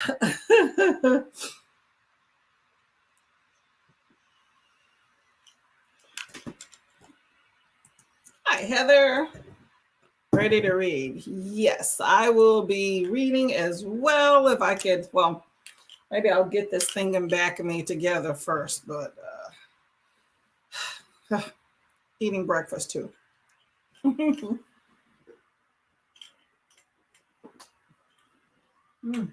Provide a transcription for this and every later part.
Hi, Heather. Ready to read? Yes, I will be reading as well if I could. Well, maybe I'll get this thing and back of me together first, but eating breakfast too. Mm.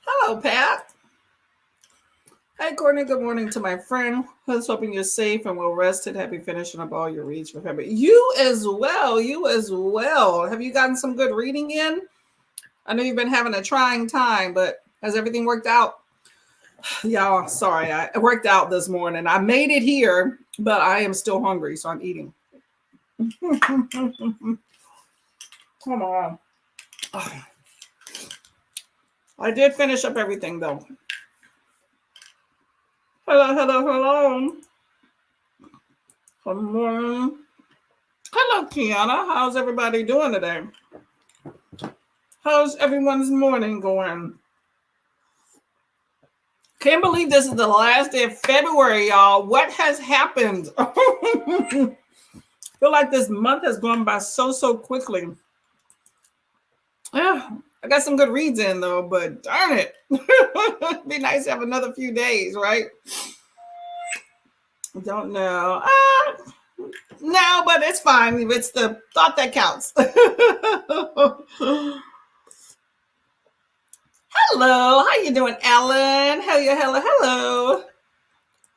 Hello, Pat. Hi, Courtney. Good morning to my friend. Who's hoping you're safe and well rested. Happy finishing up all your reads for February. You as well. You as well. Have you gotten some good reading in? I know you've been having a trying time, but has everything worked out? Y'all, sorry. I worked out this morning. I made it here, but I am still hungry, so I'm eating. Come on. Oh, I did finish up everything, though. Hello, hello, hello. Good morning. Hello, Kiana. How's everybody doing today? How's everyone's morning going? Can't believe this is the last day of February, y'all. What has happened? I feel like this month has gone by so quickly. Yeah, I got some good reads in though, but darn it. It'd be nice to have another few days, right? I don't know. No, but it's fine. It's the thought that counts. Hello, how you doing, Ellen? Hello.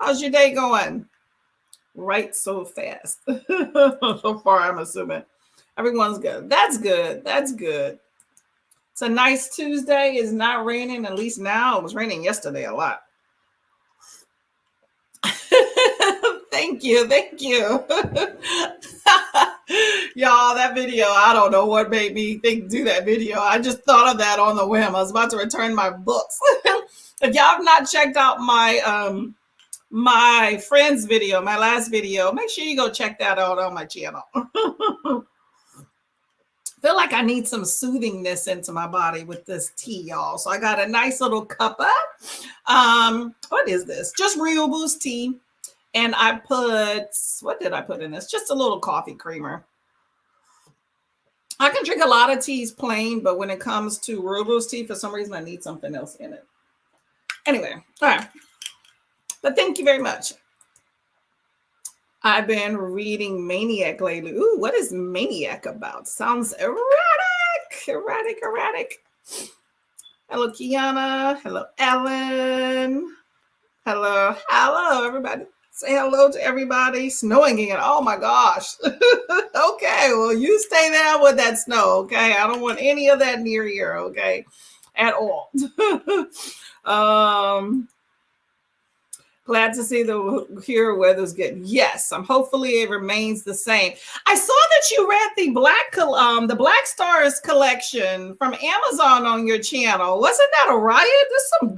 How's your day going? Right, so fast. So far, I'm assuming everyone's good. That's good. It's a nice Tuesday. It's not raining, at least now. It was raining yesterday a lot. Thank you. Y'all, that video, I don't know what made me do that video. I just thought of that on the whim. I was about to return my books. If y'all have not checked out my friend's video, my last video, make sure you go check that out on my channel. Feel like I need some soothingness into my body with this tea, y'all. So I got a nice little cuppa. What is this? Just Real Boost tea. And I put, what did I put in this? Just a little coffee creamer. I can drink a lot of teas plain, but when it comes to Real Boost tea, for some reason, I need something else in it. Anyway, all right. But thank you very much. I've been reading Maniac lately. Ooh, what is Maniac about? Sounds erratic. Hello, Kiana. Hello, Ellen. Hello, everybody. Say hello to everybody. Snowing again. Oh my gosh. Okay, well, you stay there with that snow, okay? I don't want any of that near here, okay? At all. Glad to see the here weather's good. Yes, hopefully it remains the same. I saw that you read the Black Stars collection from Amazon on your channel. Wasn't that a riot? There's some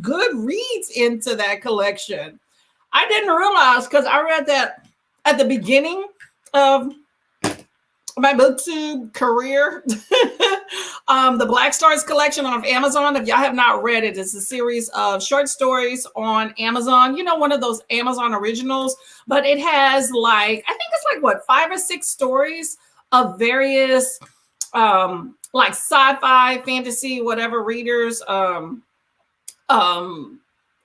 good reads into that collection. I didn't realize because I read that at the beginning of my booktube career. The Black Stars collection on Amazon. If y'all have not read it, it's a series of short stories on Amazon. You know, one of those Amazon originals, but it has I think it's 5 or 6 stories of various sci-fi, fantasy, whatever readers,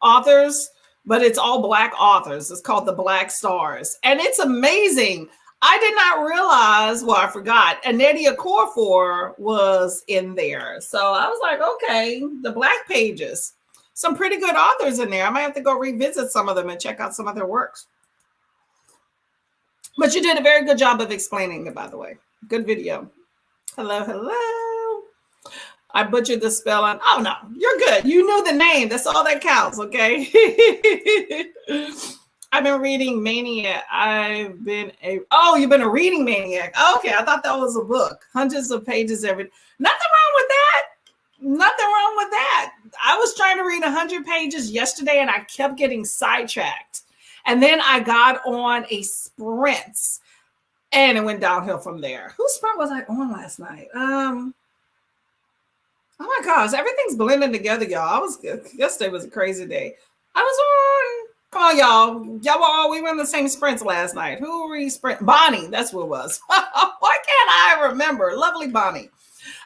authors, but it's all Black authors. It's called the Black Stars, and it's amazing. I did not realize, I forgot, Anadia Corfor was in there. So I was like, okay, the Black pages. Some pretty good authors in there. I might have to go revisit some of them and check out some of their works. But you did a very good job of explaining it, by the way. Good video. Hello. I butchered the spelling. Oh, no, you're good. You knew the name. That's all that counts, okay? I've been reading Maniac. You've been a reading maniac. Okay, I thought that was a book. Hundreds of pages every. Nothing wrong with that. Nothing wrong with that. I was trying to read 100 pages yesterday and I kept getting sidetracked. And then I got on a sprint and it went downhill from there. Whose sprint was I on last night? Oh my gosh, everything's blending together, y'all. Yesterday was a crazy day. I was on. Come on, y'all. We were in the same sprints last night. Who were we sprint? Bonnie, that's what it was. Why can't I remember? Lovely Bonnie.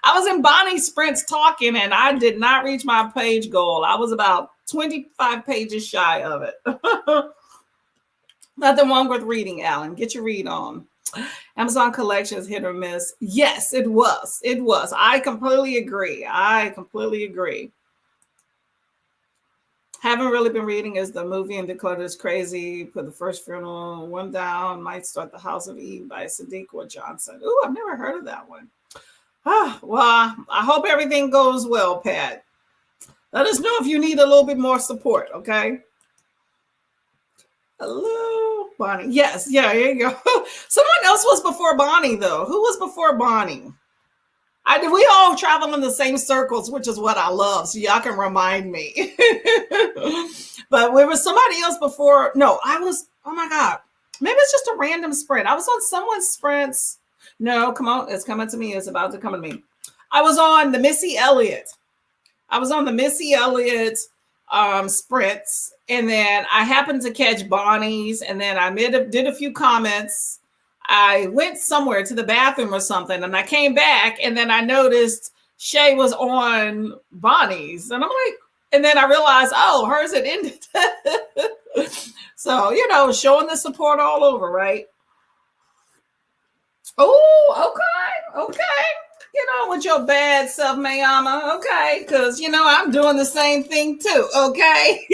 I was in Bonnie's sprints talking and I did not reach my page goal. I was about 25 pages shy of it. Nothing wrong with reading, Alan. Get your read on. Amazon collections hit or miss. Yes, it was. It was. I completely agree. Haven't really been reading is the movie and Declutter is Crazy. Put the first funeral one down. Might start The House of Eve by Sadiq Johnson. Ooh, I've never heard of that one. Well, I hope everything goes well, Pat. Let us know if you need a little bit more support, okay? Hello, Bonnie. Yes, yeah, there you go. Someone else was before Bonnie, though. Who was before Bonnie? We all travel in the same circles, which is what I love. So y'all can remind me. But there was somebody else before. No, oh my God. Maybe it's just a random sprint. I was on someone's sprints. No, come on. It's coming to me. It's about to come to me. I was on the Missy Elliott. Sprints. And then I happened to catch Bonnie's. And then I did a few comments. I went somewhere to the bathroom or something. And I came back. And then I noticed Shay was on Bonnie's. And I'm like, and then I realized, oh, hers had ended. So, showing the support all over, right? Oh, okay. With your bad self, Mayama. Okay, because I'm doing the same thing too. Okay.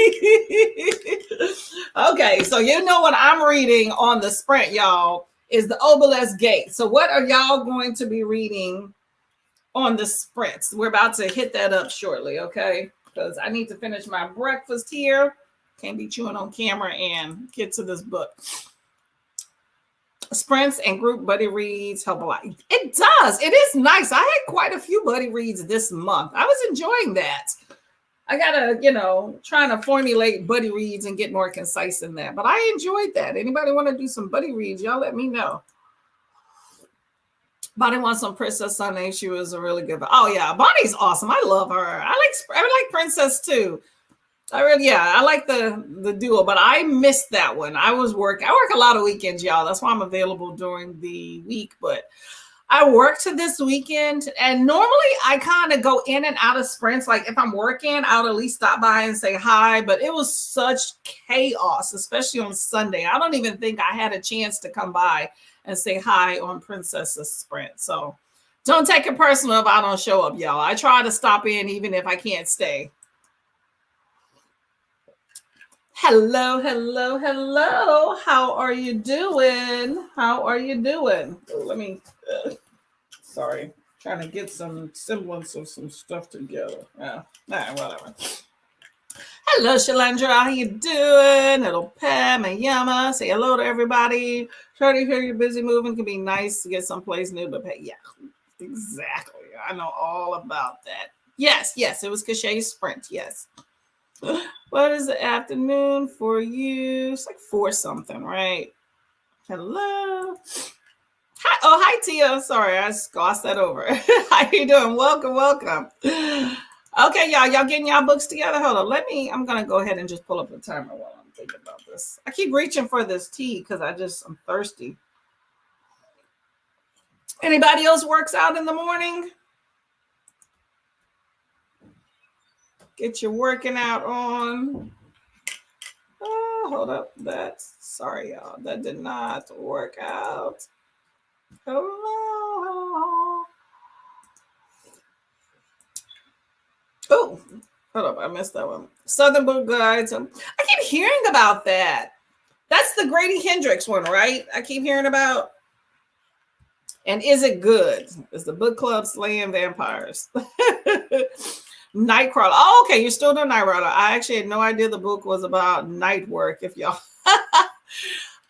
Okay, so what I'm reading on the sprint, y'all, is the Obelisk Gate. So what are y'all going to be reading on the sprints? We're about to hit that up shortly, okay? Because I need to finish my breakfast here. Can't be chewing on camera and get to this book. Sprints and group buddy reads help a lot. It does. It is nice. I had quite a few buddy reads this month. I was enjoying that. I gotta, trying to formulate buddy reads and get more concise in that. But I enjoyed that. Anybody want to do some buddy reads? Y'all let me know. Bonnie wants some Princess Sunday. She was a really good. Oh yeah, Bonnie's awesome. I love her. I like Princess too. I like the duo, but I missed that one. I work a lot of weekends, y'all. That's why I'm available during the week. But I worked this weekend, and normally I kind of go in and out of sprints. Like if I'm working, I'll at least stop by and say hi. But it was such chaos, especially on Sunday. I don't even think I had a chance to come by and say hi on Princess's sprint. So don't take it personal if I don't show up, y'all. I try to stop in even if I can't stay. Hello. How are you doing? Let me, sorry, trying to get some semblance of some stuff together. Whatever. Hello, Shalandra. How you doing? Little Pam Mayama. Say hello to everybody. Try to hear you're busy moving. Can be nice to get someplace new, but yeah, exactly. I know all about that. Yes, it was Cachet's sprint. Yes. What is the afternoon for you? It's like 4 something, right? Hello. Hi, Tia. Sorry, I glossed that over. How you doing? Welcome. Okay, y'all getting y'all books together? Hold on. I'm going to go ahead and just pull up the timer while I'm thinking about this. I keep reaching for this tea because I'm thirsty. Anybody else works out in the morning? Get your working out on. Oh, hold up. Sorry, y'all. That did not work out. Hello. Oh, hold up. I missed that one. Southern Book Guide. I keep hearing about that. That's the Grady Hendrix one, right? I keep hearing about. And is it good? Is the book club slaying vampires? Nightcrawler. Oh, okay. You're still doing Nightcrawler. I actually had no idea the book was about night work. If y'all,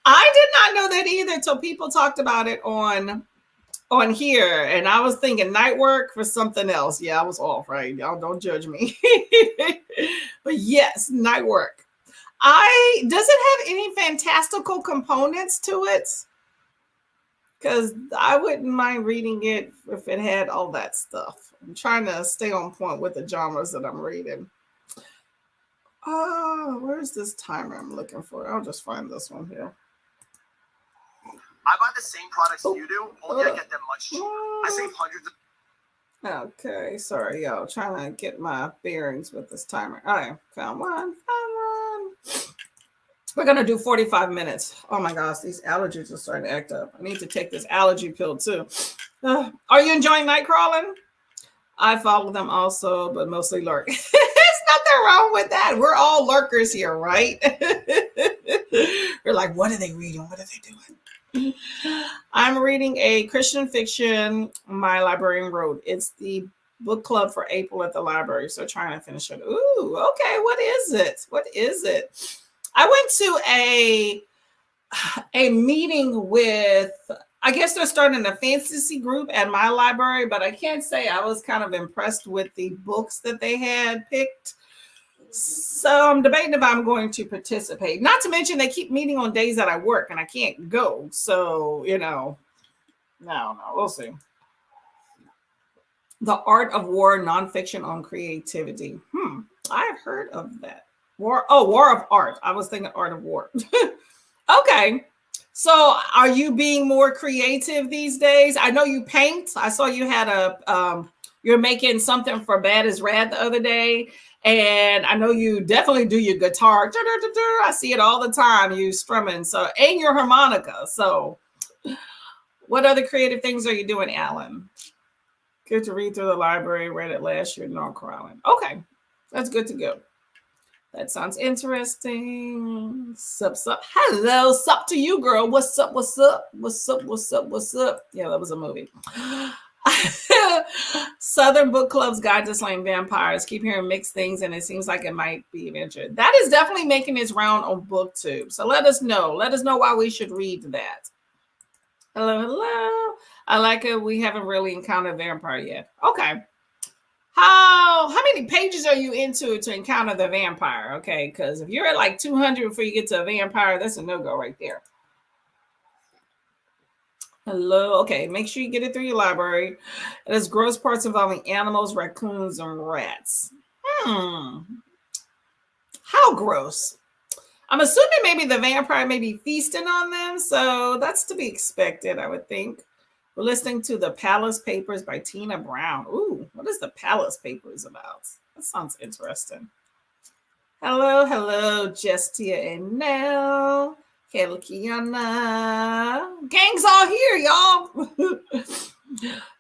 I did not know that either until people talked about it on here, and I was thinking night work for something else. Yeah, I was off, right? Y'all don't judge me. But yes, night work. I does it have any fantastical components to it? Because I wouldn't mind reading it if it had all that stuff. I'm trying to stay on point with the genres that I'm reading. Oh, where's this timer I'm looking for? I'll just find this one here. I buy the same products you do, only I get them much cheaper. I save hundreds of. Okay, sorry, y'all. Trying to get my bearings with this timer. All right, found one. We're gonna do 45 minutes. Oh my gosh, these allergies are starting to act up. I need to take this allergy pill too. Are you enjoying night crawling? I follow them also, but mostly lurk. There's nothing wrong with that. We're all lurkers here, right? We're like, what are they reading? What are they doing? I'm reading a Christian fiction my librarian wrote. It's the book club for April at the library, so trying to finish it. Ooh, okay. What is it? What is it? I went to a meeting with, I guess they're starting a fantasy group at my library, but I can't say I was kind of impressed with the books that they had picked. So I'm debating if I'm going to participate. Not to mention they keep meeting on days that I work and I can't go. So, no, we'll see. The Art of War, nonfiction on creativity. I've heard of that. War of Art. I was thinking Art of War. Okay. So are you being more creative these days? I know you paint. I saw you had you're making something for Bad as Rad the other day. And I know you definitely do your guitar. I see it all the time. You strumming. So, and your harmonica. So what other creative things are you doing, Alan? Good to read through the library. Read it last year. No crawling. Okay. That's good to go. That sounds interesting. Sup. Hello. Sup to you, girl. What's up? What's up? What's up? What's up? What's up? Yeah, that was a movie. Southern Book Club's Guide to Slaying Vampires. Keep hearing mixed things, and it seems like it might be of interest. That is definitely making its round on BookTube. So let us know. Let us know why we should read that. Hello. I like it. We haven't really encountered a vampire yet. Okay. How many pages are you into to encounter the vampire? Okay, because if you're at like 200 before you get to a vampire, that's a no-go right there. Hello. Okay, make sure you get it through your library. It has gross parts involving animals, raccoons, and rats. How gross. I'm assuming maybe the vampire may be feasting on them, so that's to be expected, I would think. We're listening to The Palace Papers by Tina Brown. Ooh, what is The Palace Papers about? That sounds interesting. Hello, Justia and Nell. Kiana. Gang's all here, y'all.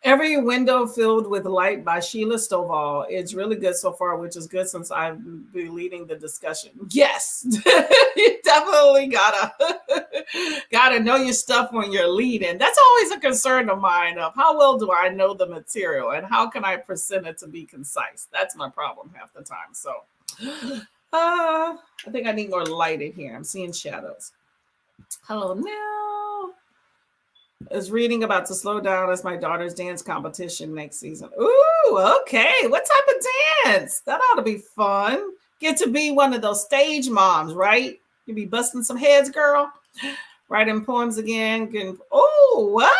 Every Window Filled with Light by Sheila Stovall. It's really good so far, which is good since I've been leading the discussion. Yes, you definitely gotta know your stuff when you're leading. That's always a concern of mine of how well do I know the material and how can I present it to be concise? That's my problem half the time. So I think I need more light in here. I'm seeing shadows. Hello now. Is reading about to slow down as my daughter's dance competition next season. Ooh, okay. What type of dance? That ought to be fun. Get to be one of those stage moms, right? You be busting some heads, girl. Writing poems again. Oh, what?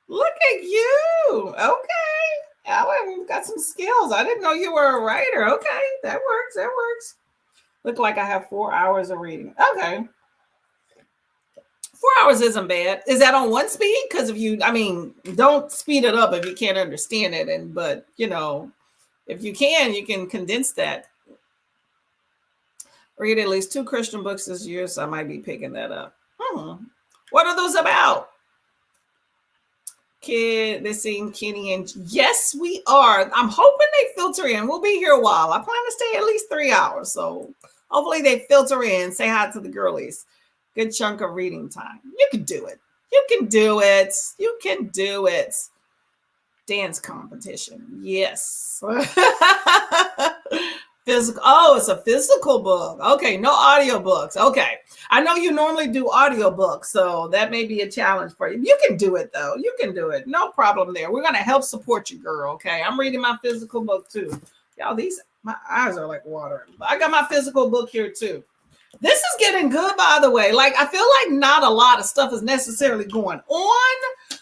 Look at you. Okay. Alan got some skills. I didn't know you were a writer. Okay, that works. Look like I have 4 hours of reading. Okay. 4 hours isn't bad. Is that on one speed? Because don't speed it up if you can't understand it. But if you can condense that. Read at least 2 Christian books this year, so I might be picking that up. What are those about? They're seeing Kenny and yes, we are. I'm hoping they filter in. We'll be here a while. I plan to stay at least 3 hours. So hopefully they filter in. Say hi to the girlies. Good chunk of reading time. You can do it. You can do it. Dance competition. Yes. Physical. Oh, it's a physical book. Okay, no audiobooks. Okay. I know you normally do audiobooks, so that may be a challenge for you. You can do it though. You can do it. No problem there. We're going to help support you, girl. Okay. I'm reading my physical book too. Y'all, my eyes are like watering. I got my physical book here too. This is getting good, by the way. Like, I feel like not a lot of stuff is necessarily going on,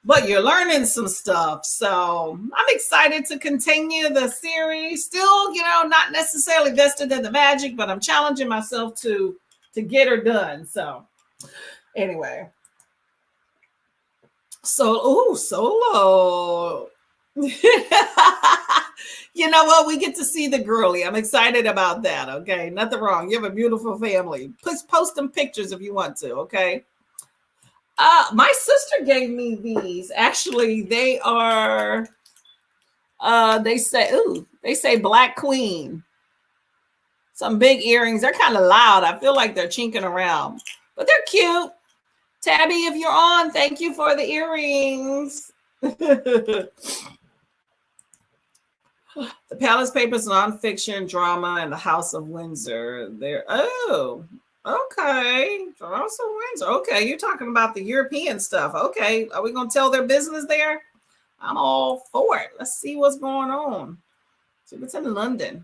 but you're learning some stuff. So I'm excited to continue the series. Still, not necessarily vested in the magic, but I'm challenging myself to get her done. So anyway, solo. You know what? We get to see the girly. I'm excited about that. Okay, nothing wrong. You have a beautiful family. Please post them pictures if you want to. Okay. My sister gave me these. Actually, they are. They say Black Queen. Some big earrings. They're kind of loud. I feel like they're chinking around, but they're cute. Tabby, if you're on, thank you for the earrings. The Palace Papers, nonfiction, drama, and the House of Windsor. Okay. House of Windsor. Okay, you're talking about the European stuff. Okay, are we gonna tell their business there? I'm all for it. Let's see what's going on. See what's in London.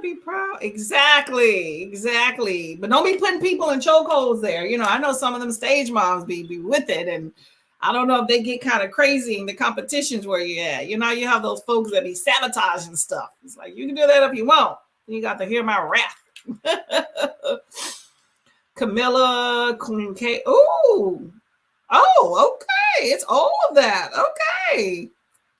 Be proud. Exactly. But don't be putting people in chokeholds there. I know some of them stage moms be with it, and I don't know if they get kind of crazy in the competitions where you're at. You have those folks that be sabotaging stuff. It's like, you can do that if you want. You got to hear my wrath. Camilla, Queen Kate. Oh, okay. It's all of that. Okay.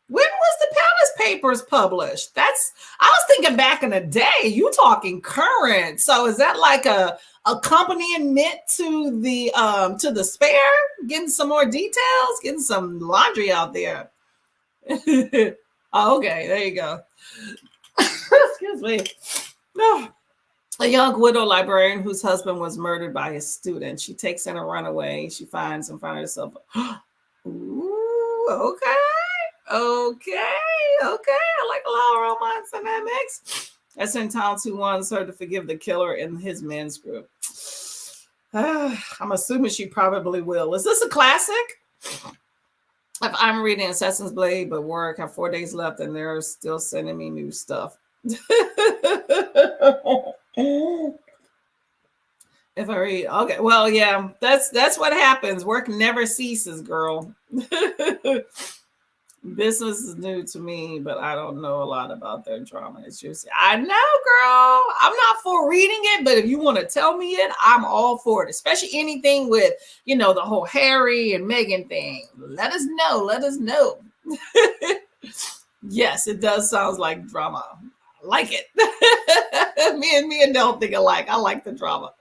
When was the Palace Papers published? I was thinking back in the day. You talking current. So is that like a accompaniment to the spare? Getting some more details, getting some laundry out there. Oh, okay, there you go. Excuse me. No. A young widow librarian whose husband was murdered by his student. She takes in a runaway. She finds herself. Ooh, okay. I like a little romance in that mix. S.N. Towns, who wants her to forgive the killer in his men's group. I'm assuming she probably will. Is this a classic? If I'm reading Assassin's Blade, but work, have 4 days left, and they're still sending me new stuff. If I read, okay, well, yeah, that's what happens. Work never ceases, girl. Business is new to me, but I don't know a lot about their drama. It's just, I know, girl. I'm not for reading it, but if you want to tell me it, I'm all for it. Especially anything with, the whole Harry and Meghan thing. Let us know. Yes, it does sound like drama. I like it. me and don't think alike. I like the drama.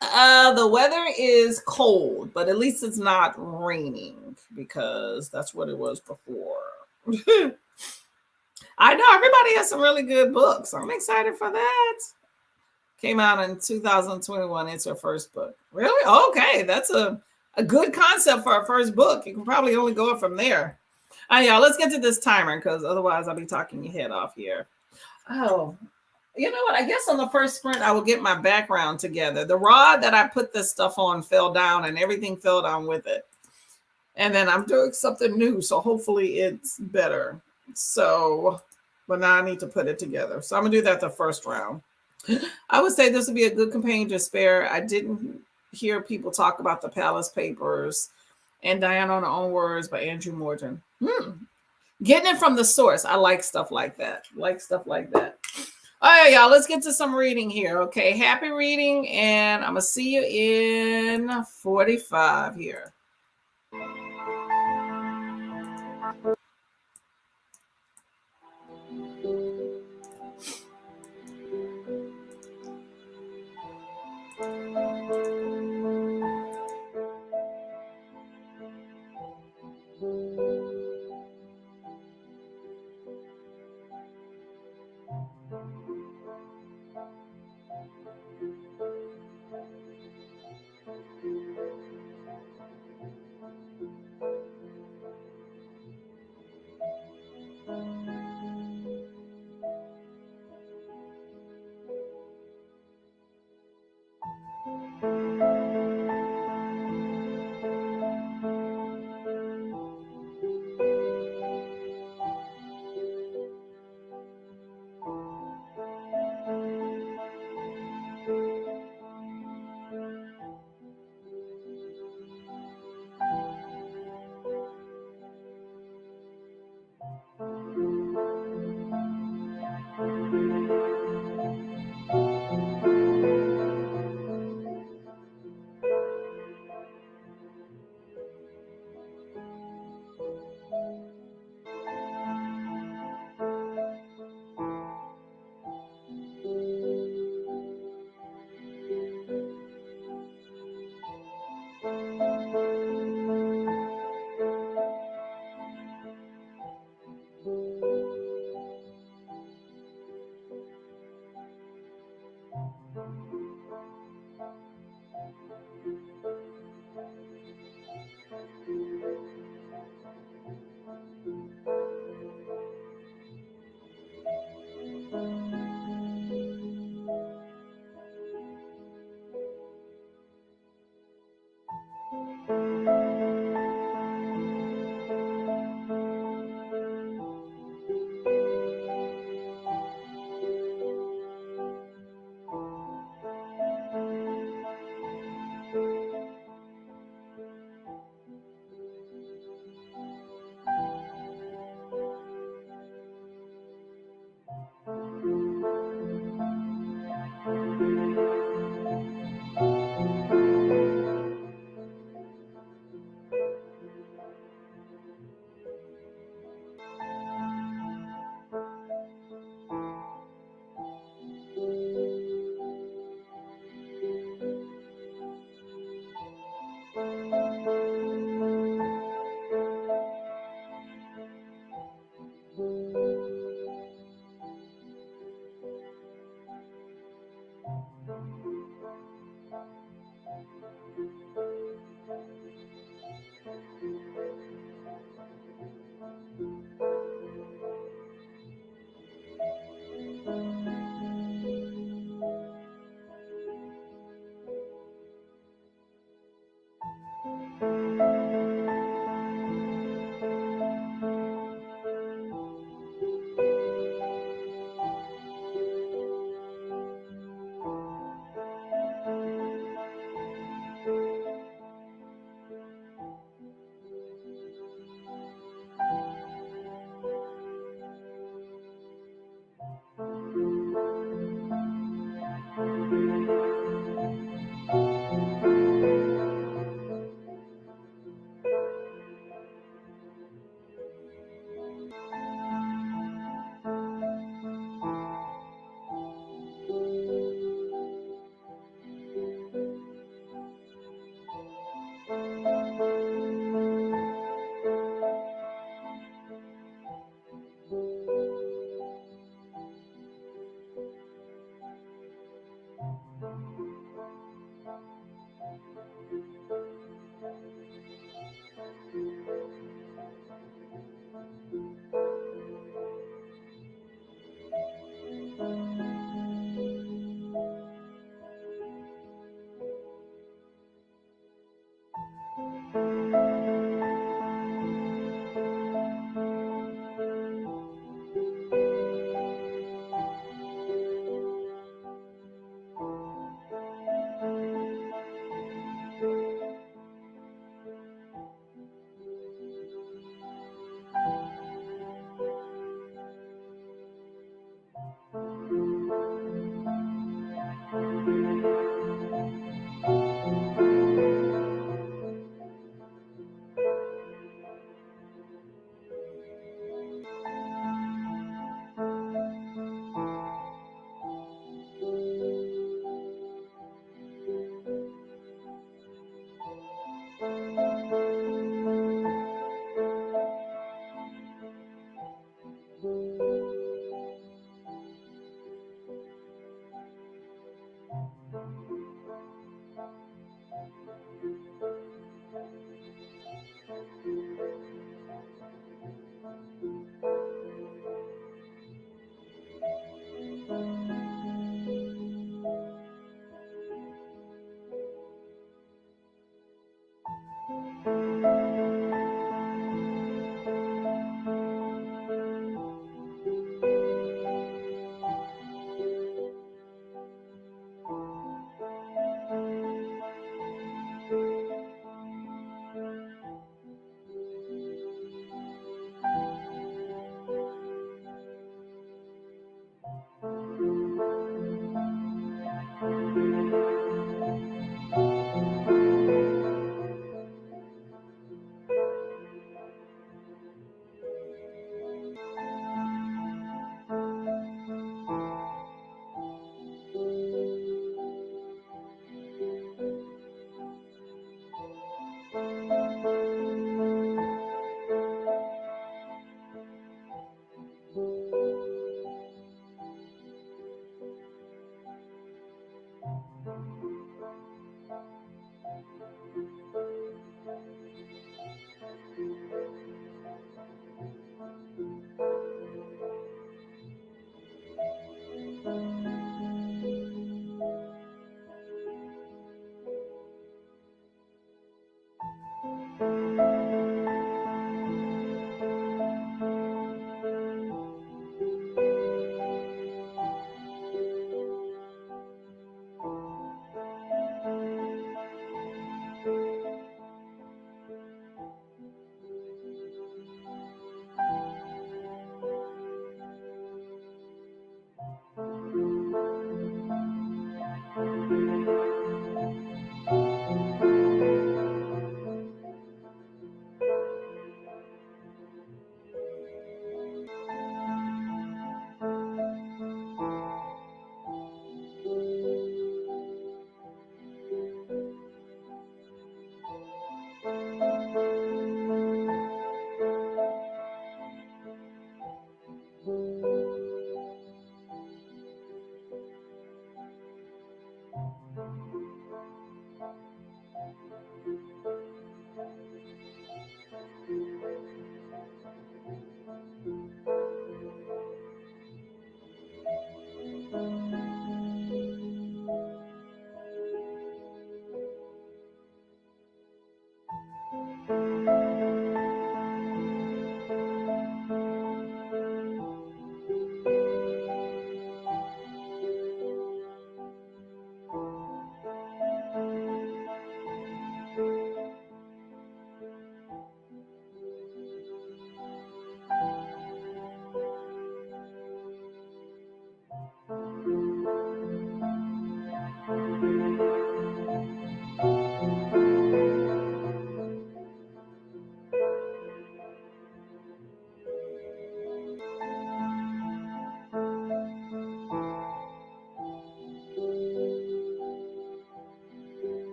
The weather is cold, but at least it's not raining, because that's what it was before. I know everybody has some really good books. I'm excited for that. Came out in 2021. It's her first book. Really? Okay, that's a good concept for a first book. You can probably only go up from there. Yeah, let's get to this timer, because otherwise I'll be talking your head off here. Oh, you know what? I guess on the first sprint, I will get my background together. The rod that I put this stuff on fell down, and everything fell down with it. And then I'm doing something new, so hopefully it's better. So, but now I need to put it together. So I'm going to do that the first round. I would say this would be a good companion to spare. I didn't hear people talk about the Palace Papers and Diana on Her Own Words by Andrew Morton. Getting it from the source. I like stuff like that. All right, y'all, let's get to some reading here. Okay, happy reading, and I'm going to see you in 45 here.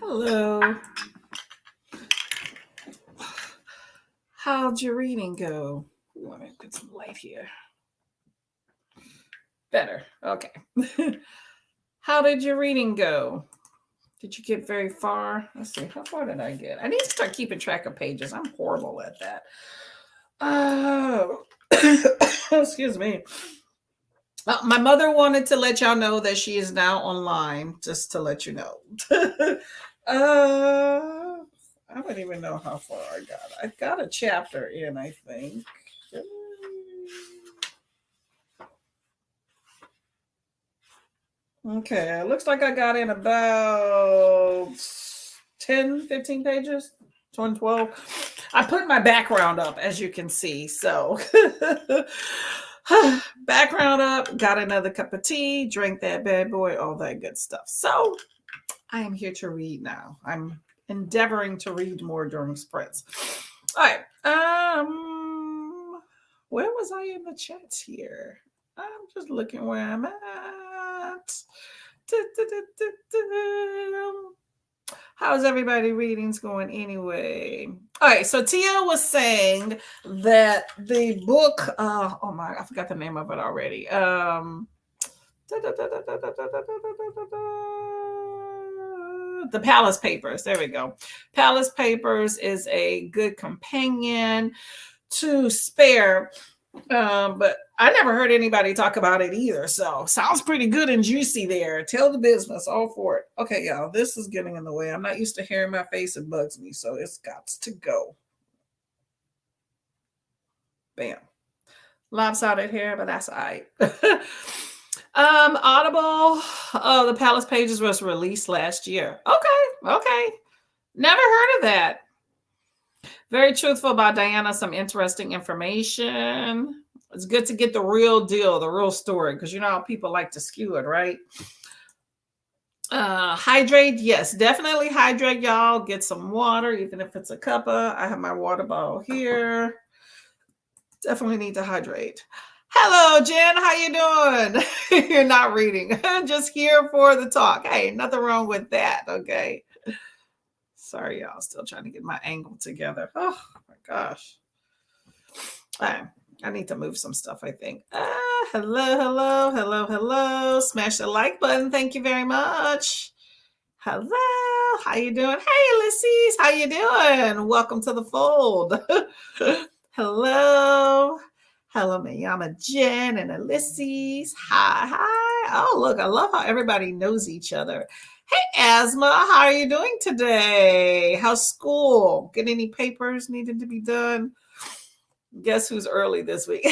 Hello. How'd your reading go? Let me put some light here. Better. Okay. How did your reading go? Did you get very far? Let's see. How far did I get? I need to start keeping track of pages. I'm horrible at that. Oh, excuse me. My mother wanted to let y'all know that she is now online, just to let you know. I don't even know how far I got. I got a chapter in, I think. Okay, it looks like I got in about 10, 15 pages, 20, 12. I put my background up, as you can see. So, background up, got another cup of tea, drank that bad boy, all that good stuff. So, I am here to read now. I'm endeavoring to read more during sprints. All right. Where was I in the chats here? I'm just looking where I'm at. How's everybody readings going anyway? All right, so Tia was saying that the book, oh my, I forgot the name of it already. The Palace Papers. There we go. Palace Papers is a good companion to Spare, but I never heard anybody talk about it either. So sounds pretty good and juicy there. Tell the business, all for it. Okay, y'all, this is getting in the way. I'm not used to hearing my face. It bugs me, so it's got to go. Bam. Lopsided hair, but that's all right. Audible, the Palace Pages was released last year. Okay. Never heard of that. Very truthful about Diana, some interesting information. It's good to get the real deal, the real story, because you know how people like to skew it, right? Hydrate, yes, definitely hydrate, y'all. Get some water, even if it's a cuppa. I have my water bottle here. Definitely need to hydrate. Hello, Jen. How you doing? You're not reading. Just here for the talk. Hey, nothing wrong with that. Okay. Sorry, y'all. Still trying to get my angle together. Oh my gosh. All right. I need to move some stuff, I think. Hello. Smash the like button. Thank you very much. Hello. How you doing? Hey, Ulysses. How you doing? Welcome to the fold. Hello. Hello, Mayama Jen and Ulysses. Hi, hi. Oh, look, I love how everybody knows each other. Hey, Asma, how are you doing today? How's school? Get any papers needed to be done? Guess who's early this week?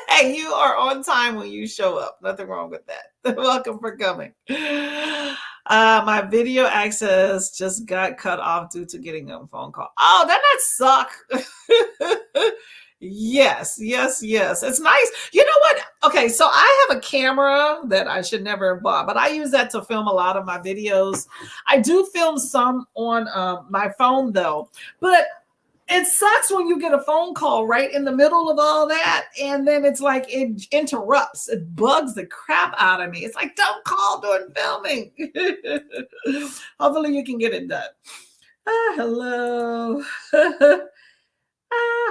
Hey, you are on time when you show up. Nothing wrong with that. Welcome for coming. My video access just got cut off due to getting a phone call. Oh, doesn't that suck? Yes, yes, yes. It's nice. You know what? Okay, so I have a camera that I should never have bought, but I use that to film a lot of my videos. I do film some on my phone though, but it sucks when you get a phone call right in the middle of all that, and then it's like it interrupts, it bugs the crap out of me. It's like, don't call during filming. Hopefully you can get it done. Hello.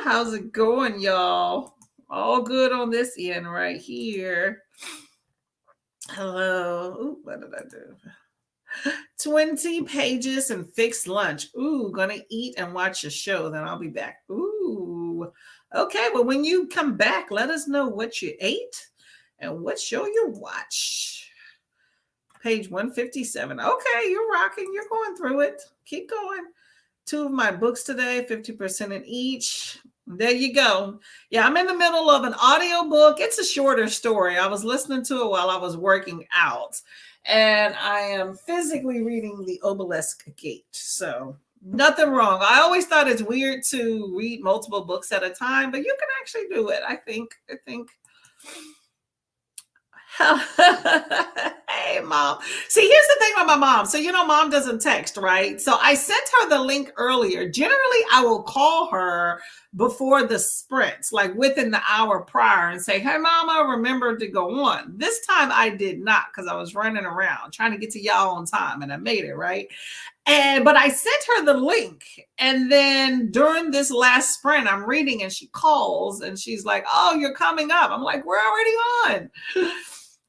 How's it going, y'all? All good on this end right here. Hello. Ooh, what did I do? 20 pages and fixed lunch. Ooh, gonna eat and watch a show, then I'll be back. Ooh, okay. Well, when you come back, let us know what you ate and what show you watch. Page 157. Okay, you're rocking. You're going through it. Keep going. 2 of my books today, 50% in each. There you go. Yeah, I'm in the middle of an audio book. It's a shorter story. I was listening to it while I was working out. And I am physically reading The Obelisk Gate. So nothing wrong. I always thought it's weird to read multiple books at a time, but you can actually do it. I think. Hey, mom. See, here's the thing with my mom. So, mom doesn't text, right? So I sent her the link earlier. Generally, I will call her before the sprints, like within the hour prior, and say, hey, mama, remember to go on. This time I did not, because I was running around trying to get to y'all on time, and I made it, right? But I sent her the link. And then during this last sprint, I'm reading and she calls and she's like, oh, you're coming up. I'm like, we're already on.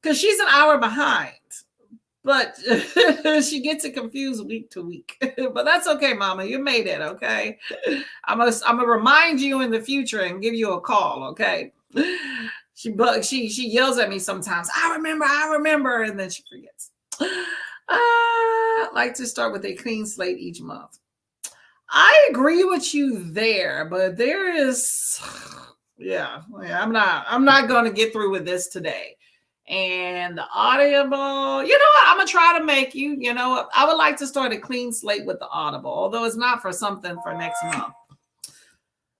Because she's an hour behind, but she gets it confused week to week. But that's okay, mama. You made it, okay? I'm gonna remind you in the future and give you a call, okay? She yells at me sometimes. I remember, and then she forgets. I like to start with a clean slate each month. I agree with you there, but there is, yeah. I'm not gonna get through with this today. And the Audible, you know what? I'm gonna try to make you. You know what? I would like to start a clean slate with the Audible, although it's not for something for next month.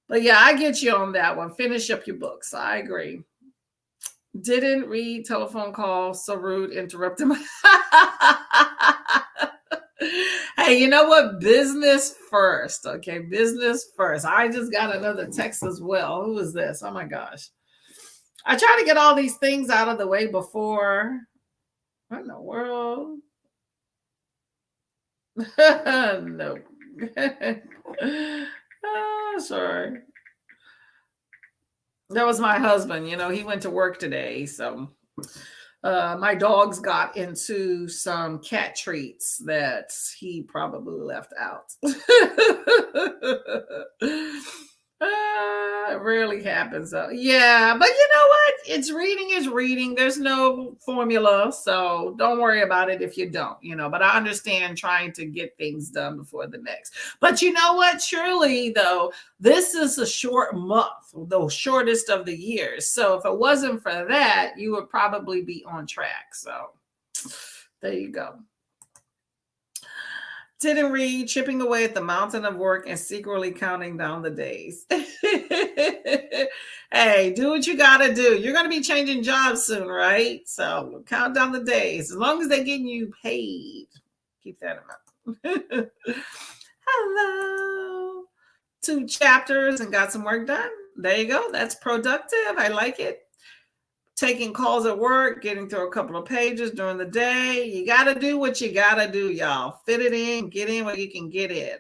But yeah, I get you on that one. Finish up your books. I agree. Didn't read telephone call. So rude. Interrupted my. Hey, you know what? Business first. Okay, business first. I just got another text as well. Who is this? Oh my gosh. I try to get all these things out of the way before. What in the world? No. Oh, sorry. That was my husband. He went to work today. So my dogs got into some cat treats that he probably left out. It rarely happens though. Yeah, but you know what? It's reading is reading. There's no formula, so don't worry about it if you don't, but I understand trying to get things done before the next. But you know what? Surely though, this is a short month, the shortest of the years. So if it wasn't for that, you would probably be on track. So there you go. Didn't read, chipping away at the mountain of work and secretly counting down the days. Hey, do what you got to do. You're going to be changing jobs soon, right? So count down the days. As long as they're getting you paid. Keep that in mind. Hello. 2 chapters and got some work done. There you go. That's productive. I like it. Taking calls at work, getting through a couple of pages during the day. You got to do what you got to do, y'all. Fit it in, get in where you can get in.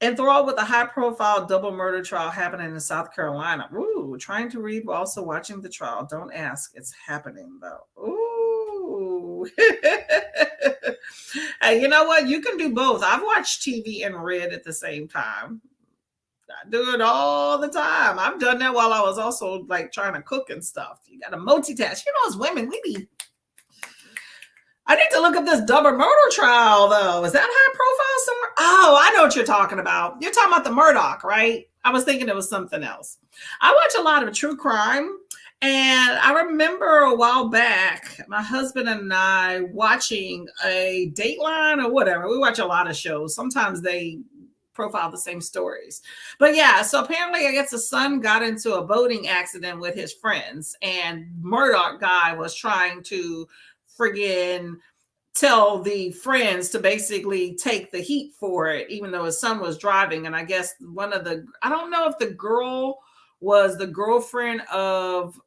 Enthralled with a high-profile double murder trial happening in South Carolina. Ooh, trying to read while also watching the trial. Don't ask. It's happening, though. Ooh. Hey, you know what? You can do both. I've watched TV and read at the same time. I do it all the time. I've done that while I was also like trying to cook and stuff. You got to multitask. You know, as women, we be. I need to look up this double murder trial, though. Is that high profile somewhere? Oh, I know what you're talking about. You're talking about the Murdoch, right? I was thinking it was something else. I watch a lot of true crime. And I remember a while back, my husband and I watching a Dateline or whatever. We watch a lot of shows. Sometimes they profile the same stories. But yeah, so apparently I guess the son got into a boating accident with his friends, and Murdoch guy was trying to friggin' tell the friends to basically take the heat for it, even though his son was driving. And I guess I don't know if the girl was the girlfriend of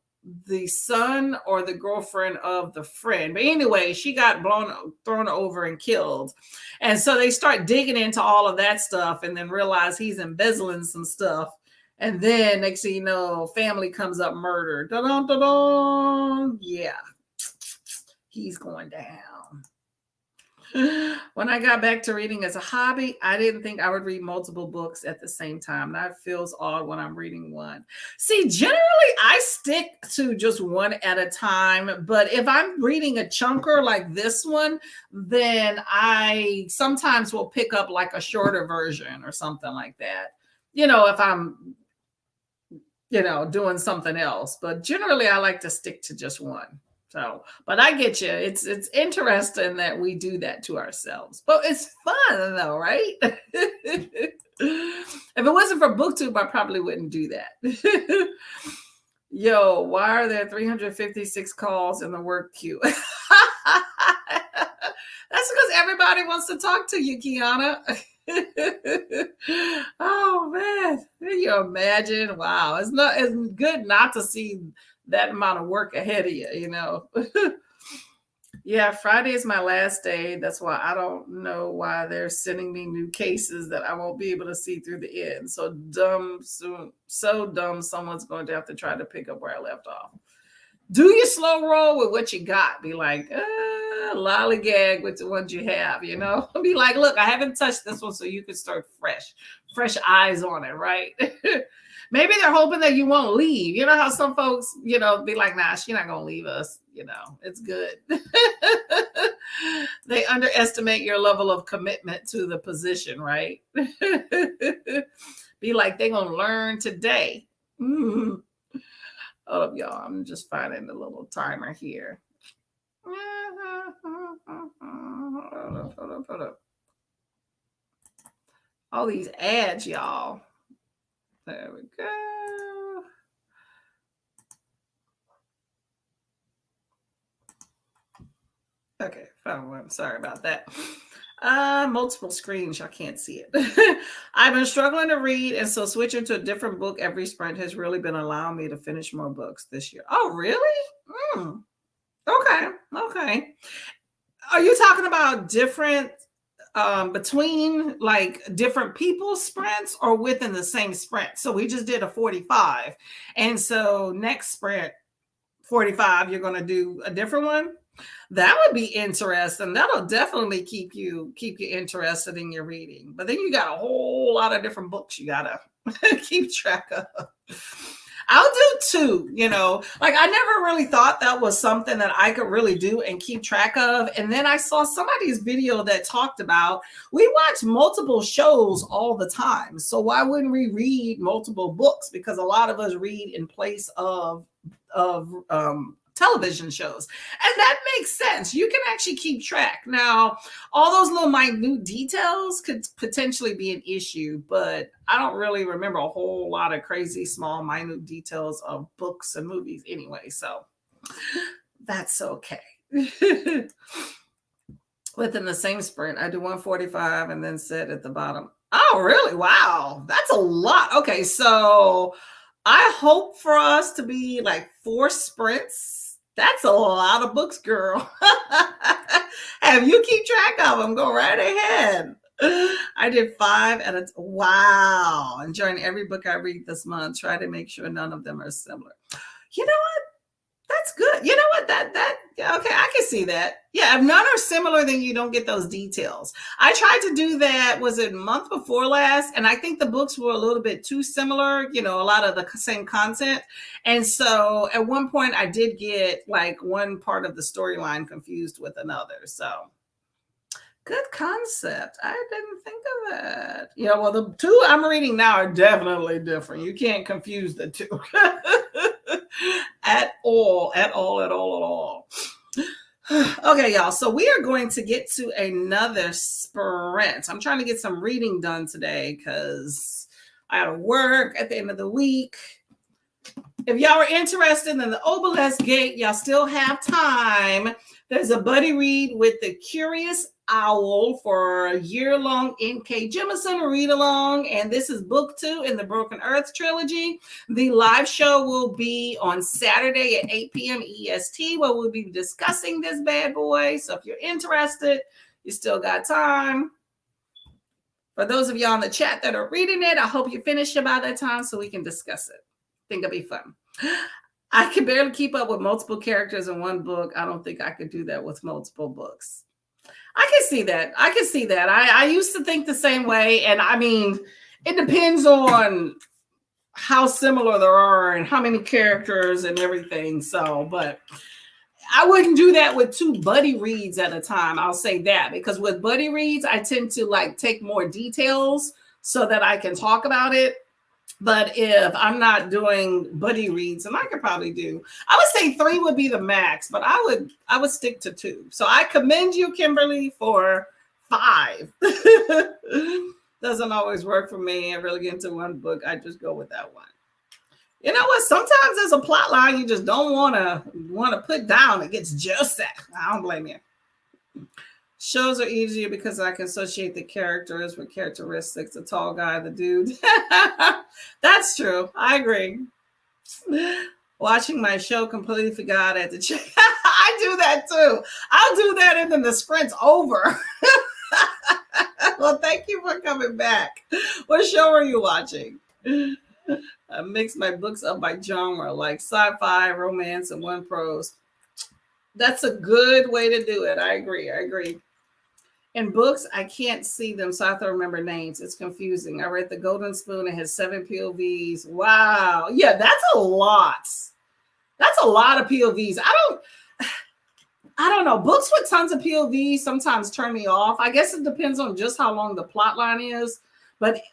the son or the girlfriend of the friend. But anyway, she got thrown over and killed. And so they start digging into all of that stuff and then realize he's embezzling some stuff. And then next thing you know, family comes up murdered. Dun-dun, dun-dun. Yeah, he's going down. When I got back to reading as a hobby, I didn't think I would read multiple books at the same time. That feels odd when I'm reading one. See, generally, I stick to just one at a time. But if I'm reading a chunker like this one, then I sometimes will pick up like a shorter version or something like that. You know, if I'm, doing something else. But generally, I like to stick to just one. So, but I get you. It's interesting that we do that to ourselves, but it's fun though, right? If it wasn't for BookTube, I probably wouldn't do that. Yo, why are there 356 calls in the work queue? That's because everybody wants to talk to you, Kiana. Oh man, can you imagine? Wow, it's good not to see that amount of work ahead of you, Yeah, Friday is my last day. That's why I don't know why they're sending me new cases that I won't be able to see through the end. So dumb, someone's going to have to try to pick up where I left off. Do your slow roll with what you got. Be like, lollygag with the ones you have, Be like, look, I haven't touched this one, so you can start fresh eyes on it, right? Maybe they're hoping that you won't leave. You know how some folks, be like, nah, she's not going to leave us. It's good. They underestimate your level of commitment to the position, right? Be like, they're going to learn today. Hold up, y'all. I'm just finding the little timer here. Hold up. All these ads, y'all. There we go. Okay, found one. Sorry about that. Multiple screens. Y'all can't see it. I've been struggling to read, and so switching to a different book every sprint has really been allowing me to finish more books this year. Oh, really? Okay. Are you talking about different between like different people's sprints or within the same sprint? So we just did a 45, and so next sprint 45 you're going to do a different one. That would be interesting. That'll definitely keep you interested in your reading. But then you got a whole lot of different books you gotta keep track of. I'll do two, like I never really thought that was something that I could really do and keep track of. And then I saw somebody's video that talked about we watch multiple shows all the time. So why wouldn't we read multiple books? Because a lot of us read in place of television shows. And that makes sense. You can actually keep track. Now, all those little minute details could potentially be an issue, but I don't really remember a whole lot of crazy small minute details of books and movies anyway. So that's okay. Within the same sprint, I do 145 and then sit at the bottom. Oh, really? Wow. That's a lot. Okay. So I hope for us to be like 4 sprints. That's a lot of books, girl. Have you keep track of them? Go right ahead. I did 5 at a wow. Enjoying every book I read this month. Try to make sure none of them are similar. You know what? That's good. You know what? Yeah, okay, I can see that. Yeah, if none are similar, then you don't get those details. I tried to do that, was it month before last? And I think the books were a little bit too similar, a lot of the same content. And so at one point, I did get like one part of the storyline confused with another. So good concept. I didn't think of that. Yeah, well, the two I'm reading now are definitely different. You can't confuse the two at all, at all, at all, at all. Okay, y'all. So we are going to get to another sprint. I'm trying to get some reading done today because I have to work at the end of the week. If y'all are interested in the Obelisk Gate, y'all still have time. There's a buddy read with the Curious Owl for a year-long N.K. Jemisin read along, and this is book 2 in the Broken Earth trilogy. The live show will be on Saturday at 8 p.m. EST, where we'll be discussing this bad boy. So if you're interested, you still got time. For those of y'all in the chat that are reading it, I hope you finish it by that time so we can discuss it. I think it'll be fun. I can barely keep up with multiple characters in one book. I don't think I could do that with multiple books. I can see that. I used to think the same way. And I mean, it depends on how similar there are and how many characters and everything. So, but I wouldn't do that with 2 buddy reads at a time. I'll say that, because with buddy reads, I tend to like take more details so that I can talk about it. But if I'm not doing buddy reads, and I could probably do, I would say 3 would be the max, but I would stick to 2. So I commend you, Kimberly, for 5. Doesn't always work for me. I really get into one book. I just go with that one. You know what? Sometimes there's a plot line you just don't want to put down. It gets just that. I don't blame you. Shows are easier because I can associate the characters with characteristics. The tall guy, the dude. That's true. I agree. Watching my show, completely forgot at the check. I do that too. I'll do that and then the sprint's over. Well, thank you for coming back. What show are you watching? I mix my books up by genre, like sci-fi, romance, and one prose. That's a good way to do it. I agree. In books, I can't see them, so I have to remember names. It's confusing. I read The Golden Spoon. It has 7 POVs. Wow. Yeah, that's a lot. That's a lot of POVs. I don't know. Books with tons of POVs sometimes turn me off. I guess it depends on just how long the plot line is,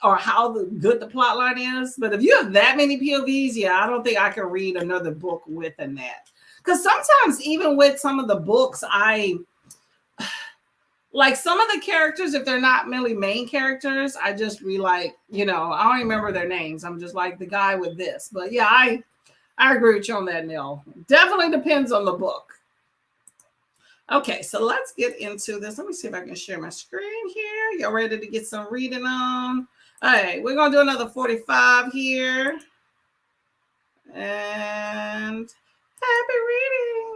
or how good the plot line is. But if you have that many POVs, yeah, I don't think I can read another book within that. Because sometimes even with some of the books, like some of the characters, if they're not really main characters, I just be like, I don't remember their names. I'm just like the guy with this. But yeah, I agree with you on that, Neil. Definitely depends on the book. Okay, so let's get into this. Let me see if I can share my screen here. Y'all ready to get some reading on? All right, we're going to do another 45 here. And happy reading.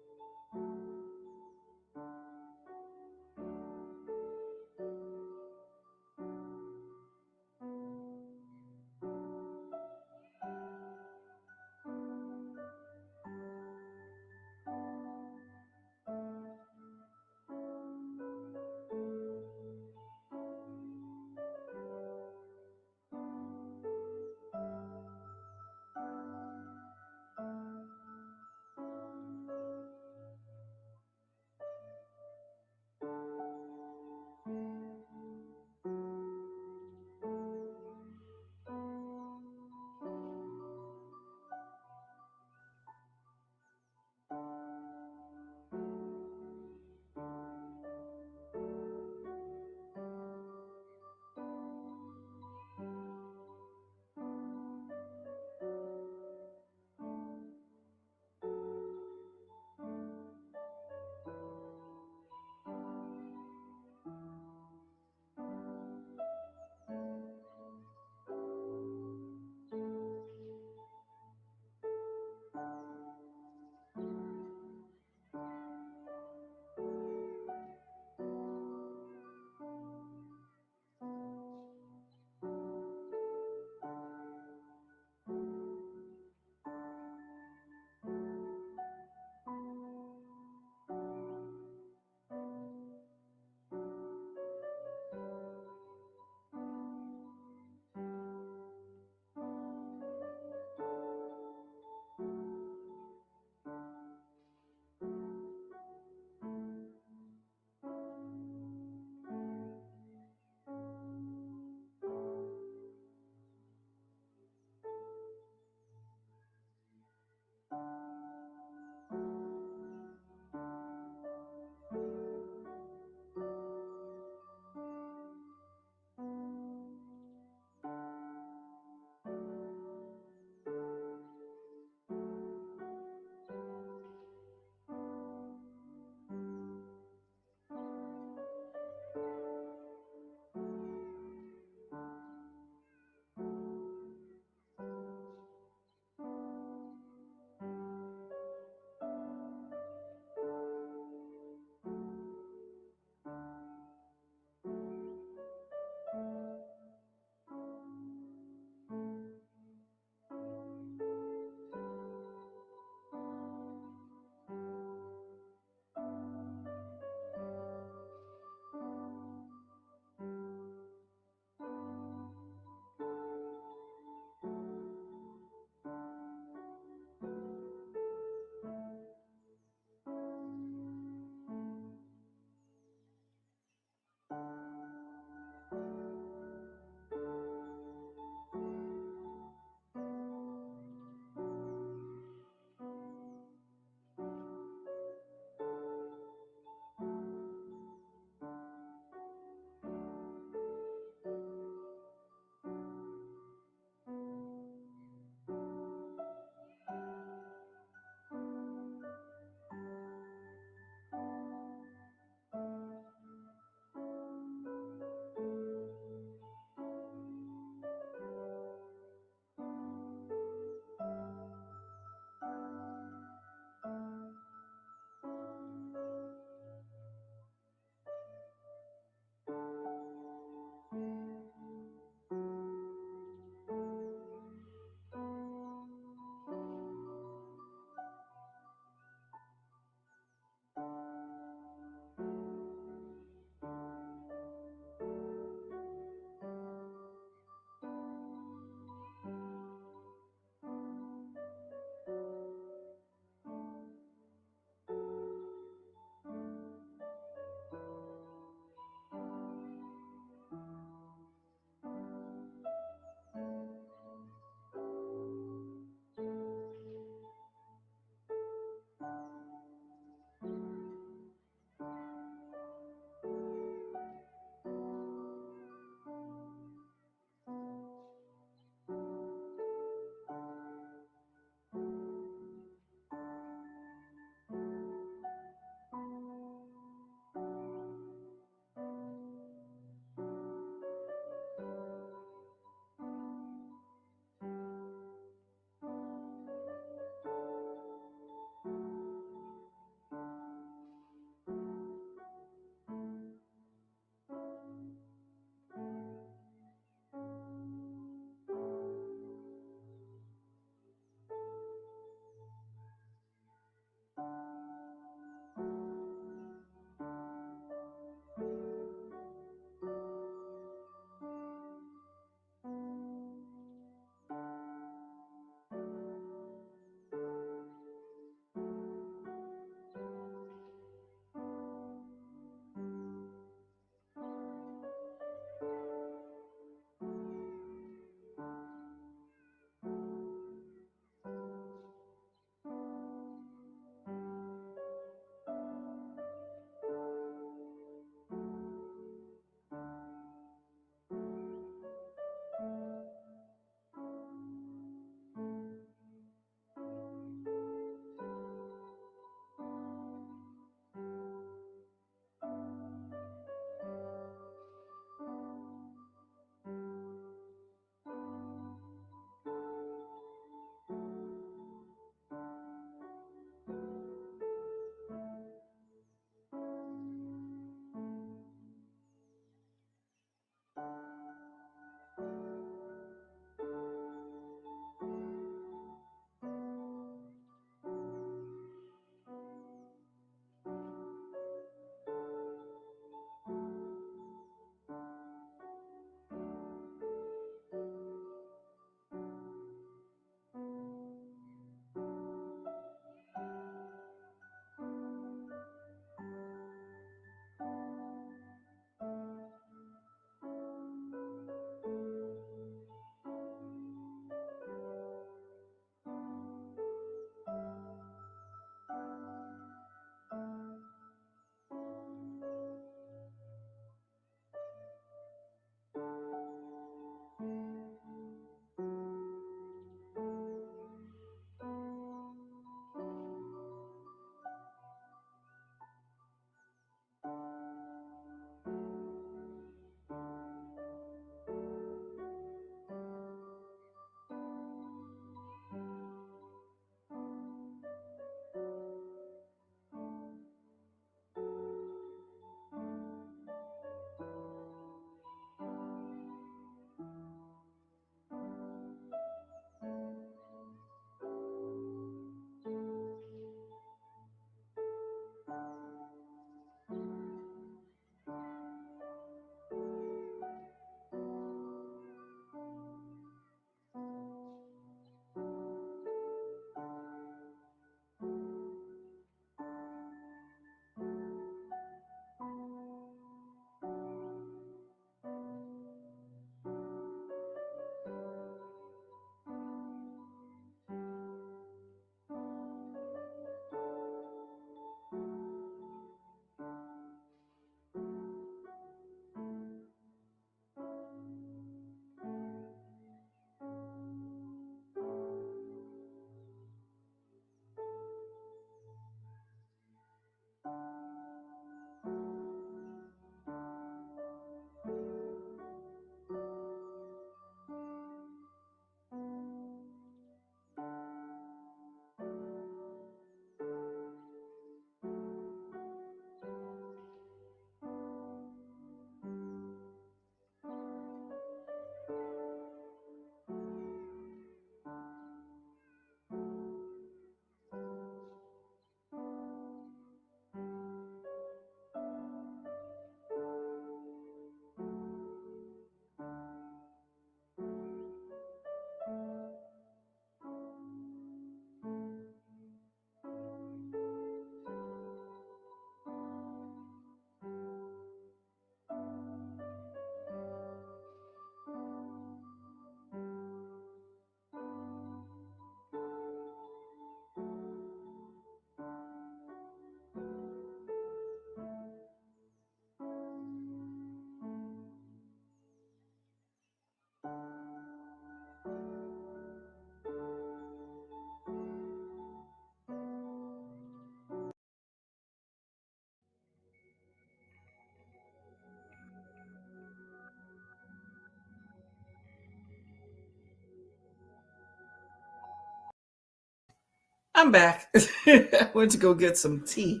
I'm back. I went to go get some tea.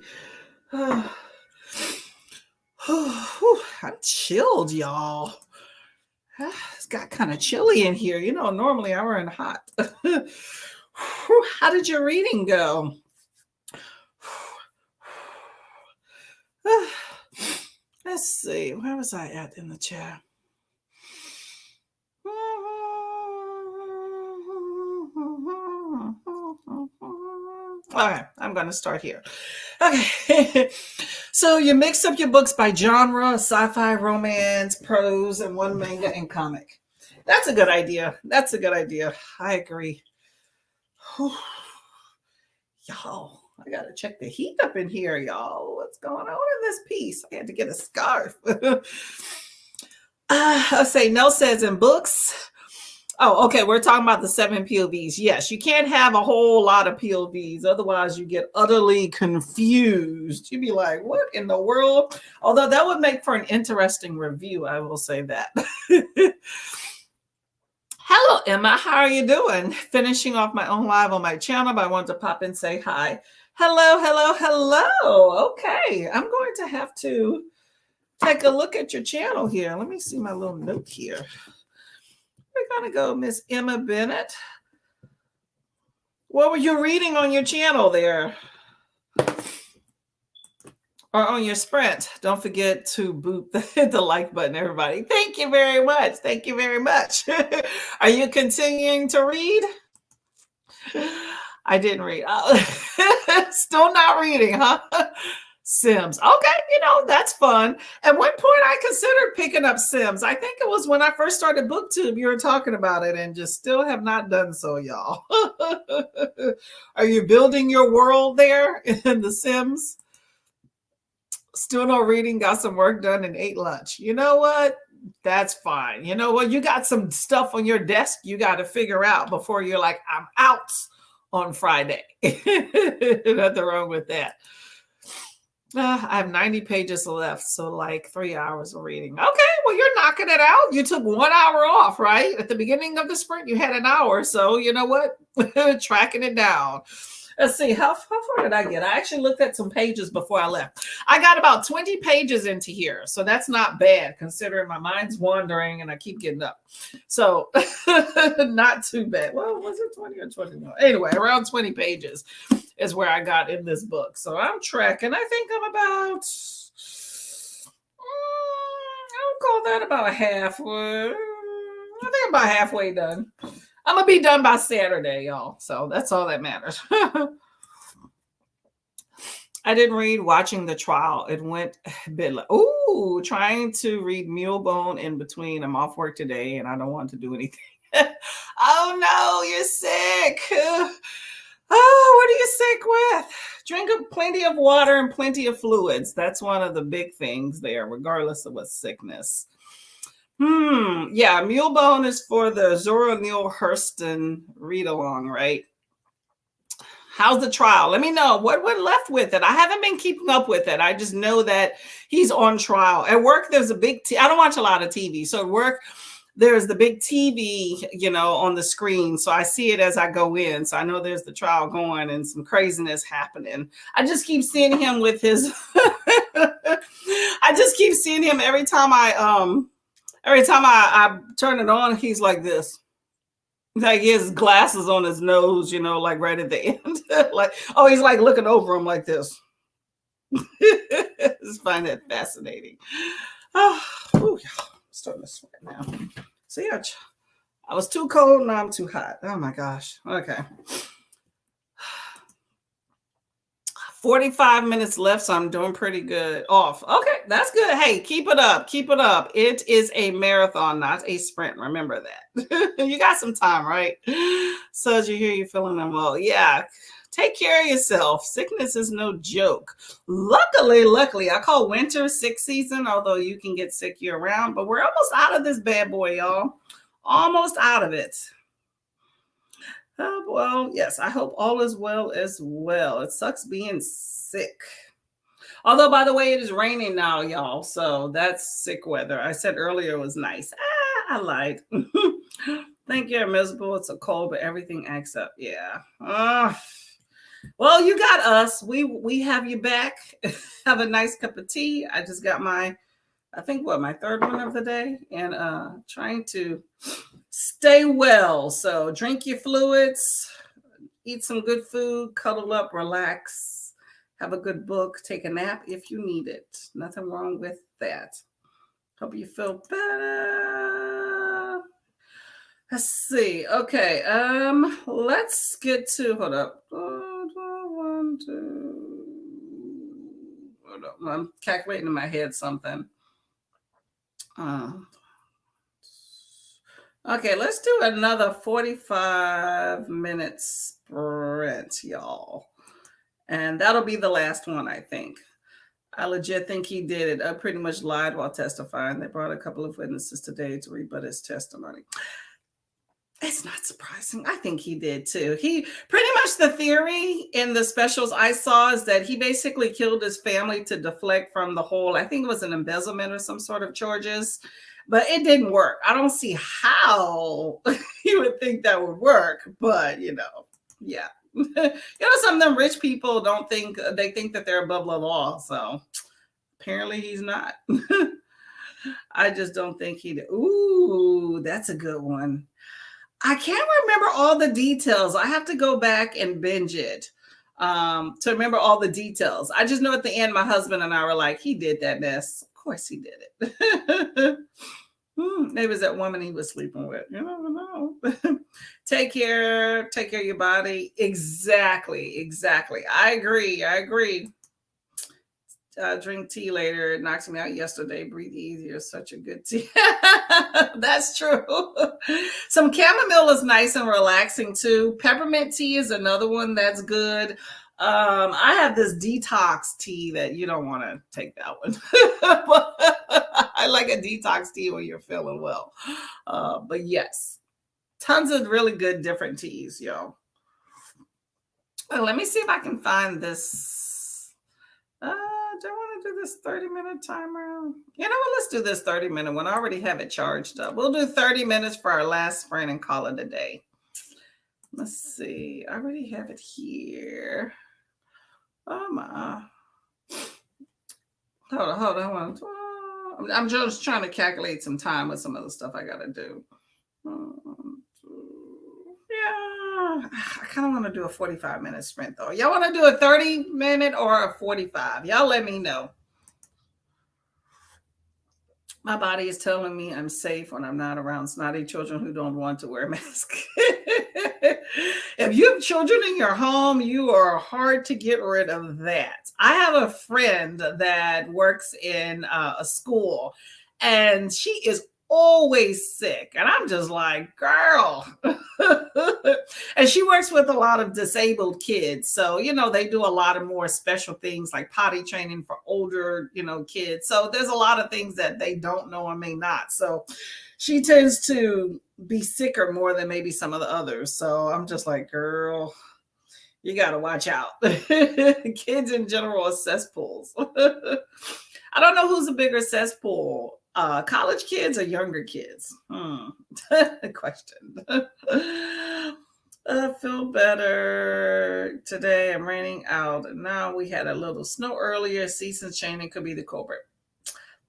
I'm chilled, y'all. It's got kind of chilly in here. You know, normally I run hot. How did your reading go? Let's see. Where was I at in the chat? Okay, I'm going to start here. Okay. So you mix up your books by genre, sci-fi, romance, prose, and one manga and comic. That's a good idea. That's a good idea. I agree. Y'all, I got to check the heat up in here, y'all. What's going on in this piece? I had to get a scarf. Let's say Nell says in books. Oh, okay. We're talking about the 7 POVs. Yes, you can't have a whole lot of POVs. Otherwise, you get utterly confused. You'd be like, what in the world? Although that would make for an interesting review. I will say that. Hello, Emma. How are you doing? Finishing off my own live on my channel, but I wanted to pop in and say hi. Hello, hello, hello. Okay. I'm going to have to take a look at your channel here. Let me see my little note here. We're going to go Miss Emma Bennett. What were you reading on your channel there? Or on your sprint? Don't forget to boot the like button, everybody. Thank you very much. Thank you very much. Are you continuing to read? I didn't read. Still not reading, huh? Sims. Okay, you know, that's fun. At one point, I considered picking up Sims. I think it was when I first started BookTube, you were talking about it and just still have not done so, y'all. Are you building your world there in The Sims? Still no reading, got some work done and ate lunch. You know what? That's fine. You know what? You got some stuff on your desk you got to figure out before you're like, I'm out on Friday. Nothing wrong with that. I have 90 pages left, so like 3 hours of reading. Okay, well, you're knocking it out. You took 1 hour off, right? At the beginning of the sprint, you had an hour. So you know what? Tracking it down. Let's see, how far did I get? I actually looked at some pages before I left. I got about 20 pages into here, so that's not bad considering my mind's wandering and I keep getting up. So not too bad. Well, was it 20 or 21? Anyway, around 20 pages is where I got in this book. So I'm tracking. I think I'm about, I'll call that about halfway. I think I'm about halfway done. I'm going to be done by Saturday, y'all. So that's all that matters. I didn't read Watching the Trial. It went a bit like, ooh, trying to read Mulebone in between. I'm off work today and I don't want to do anything. Oh, no, you're sick. Oh, what are you sick with? Drink plenty of water and plenty of fluids. That's one of the big things there, regardless of what sickness. Yeah, Mulebone is for the Zora Neale Hurston read-along, right? How's the trial? Let me know what went left with it. I haven't been keeping up with it. I just know that he's on trial. At work, there's a big I don't watch a lot of TV. So at work, there's the big TV, you know, on the screen. So I see it as I go in. So I know there's the trial going and some craziness happening. I just keep seeing him with his I just keep seeing him every time I turn it on, he's like this. Like he has glasses on his nose, you know, like right at the end. Like, oh, he's like looking over him like this. I just find that fascinating. Oh, I'm starting to sweat now. See, I was too cold, now I'm too hot. Oh my gosh. Okay. 45 minutes left, so I'm doing pretty good. Off. Okay, that's good. Hey, keep it up. Keep it up. It is a marathon, not a sprint. Remember that. You got some time, right? So as you hear, you're feeling unwell. Yeah, take care of yourself. Sickness is no joke. Luckily, I call winter sick season, although you can get sick year-round, but we're almost out of this bad boy, y'all. Almost out of it. Well, yes, I hope all is well as well. It sucks being sick. Although, by the way, it is raining now, y'all. So that's sick weather. I said earlier it was nice. I lied. Think you're miserable. It's a cold, but everything acts up. Yeah. Well, you got us. We have you back. Have a nice cup of tea. I just got I think my third one of the day, and trying to stay well. So drink your fluids, eat some good food, cuddle up, relax, have a good book, take a nap if you need it. Nothing wrong with that. Hope you feel better. Let's see. Okay. Let's get to hold up. One, two. Hold up. I'm calculating in my head something. Okay, let's do another 45 minutes sprint, y'all. And that'll be the last one, I think. I legit think he did it. I pretty much lied while testifying. They brought a couple of witnesses today to rebut his testimony. It's not surprising. I think he did too. He pretty much, the theory in the specials I saw is that he basically killed his family to deflect from the whole, I think it was an embezzlement or some sort of charges, but it didn't work. I don't see how you would think that would work, but yeah. Some of them rich people they think that they're above the law. So apparently he's not. I just don't think he did. Ooh, that's a good one. I can't remember all the details. I have to go back and binge it to remember all the details. I just know at the end, my husband and I were like, he did that mess. Of course he did it. Maybe it was that woman he was sleeping with. You never know. Take care of your body. Exactly. I agree. Drink tea later. It knocks me out yesterday. Breathe easier. Such a good tea. That's true. Some chamomile is nice and relaxing too. Peppermint tea is another one that's good. I have this detox tea that you don't want to take that one. I like a detox tea when you're feeling well. But yes, tons of really good different teas, yo. Oh, let me see if I can find this. Do I want to do this 30-minute timer? You know what? Let's do this 30-minute one. I already have it charged up. We'll do 30 minutes for our last sprint and call it a day. Let's see. I already have it here. Oh my. Hold on. I'm just trying to calculate some time with some of the stuff I got to do. Yeah, I kind of want to do a 45-minute sprint though. Y'all want to do a 30-minute or a 45? Y'all let me know. My body is telling me I'm safe when I'm not around snotty children who don't want to wear a mask. If you have children in your home, you are hard to get rid of that. I have a friend that works in a school, and she is always sick. And I'm just like, girl. And she works with a lot of disabled kids. So, they do a lot of more special things like potty training for older, kids. So there's a lot of things that they don't know or may not. So she tends to be sicker more than maybe some of the others. So I'm just like, girl, you got to watch out. Kids in general are cesspools. I don't know who's a bigger cesspool. College kids or younger kids? Question. I feel better today. I'm raining out. Now we had a little snow earlier. Seasons changing could be the culprit.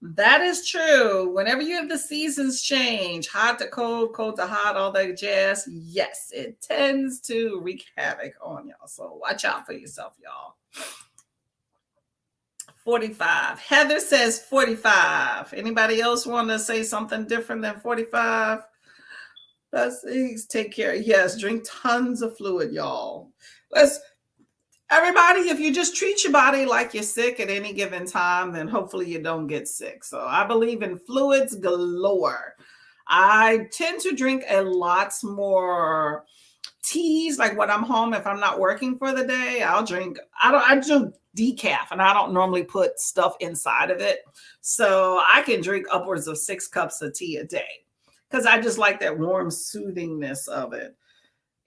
That is true. Whenever you have the seasons change, hot to cold, cold to hot, all that jazz, yes, it tends to wreak havoc on y'all. So watch out for yourself, y'all. 45. Heather says 45. Anybody else want to say something different than 45? Let's take care. Yes, drink tons of fluid, y'all. Everybody, if you just treat your body like you're sick at any given time, then hopefully you don't get sick. So I believe in fluids galore. I tend to drink a lot more teas. Like when I'm home, if I'm not working for the day, I do decaf, and I don't normally put stuff inside of it. So I can drink upwards of 6 cups of tea a day because I just like that warm soothingness of it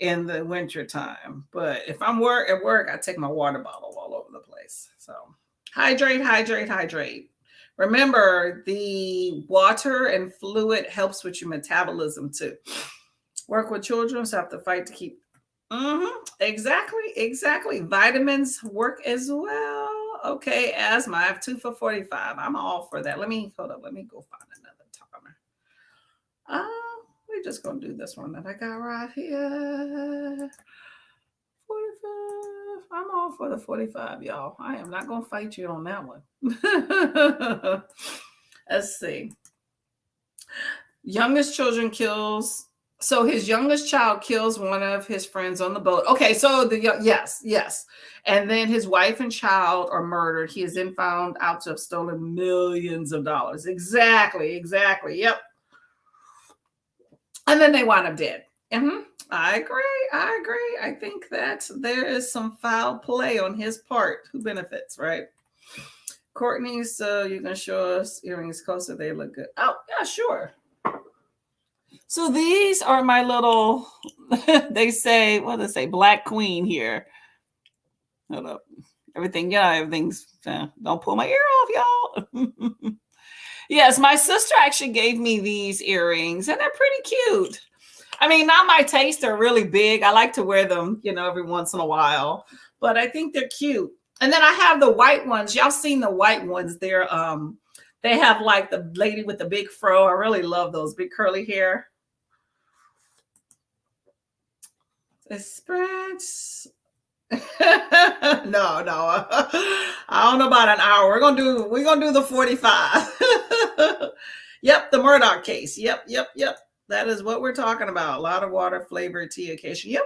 in the winter time. But if I'm at work, I take my water bottle all over the place. So hydrate. Remember, the water and fluid helps with your metabolism too. Work with children, so I have to fight to keep Exactly. Vitamins work as well. Okay, asthma. I have two for 45. I'm all for that. Let me hold up. Let me go find another timer. We're just gonna do this one that I got right here. 45. I'm all for the 45, y'all. I am not gonna fight you on that one. Let's see. Youngest children kills. So his youngest child kills one of his friends on the boat. Okay, so yes. And then his wife and child are murdered. He is then found out to have stolen millions of dollars. Exactly. Yep. And then they wind up dead. I agree. I think that there is some foul play on his part. Who benefits, right? Courtney, so you can show us earrings closer. They look good. Oh, yeah, sure. So these are my little, they say, what do they say? Black Queen here. Hold up. Everything's, don't pull my ear off, y'all. Yes, my sister actually gave me these earrings and they're pretty cute. I mean, not my taste. They're really big. I like to wear them, every once in a while, but I think they're cute. And then I have the white ones. Y'all seen the white ones. They have like the lady with the big fro. I really love those big curly hair. It spreads. No. I don't know about an hour. We're gonna do the 45. Yep, the Murdoch case. Yep. That is what we're talking about. A lot of water flavored tea occasion. Yep.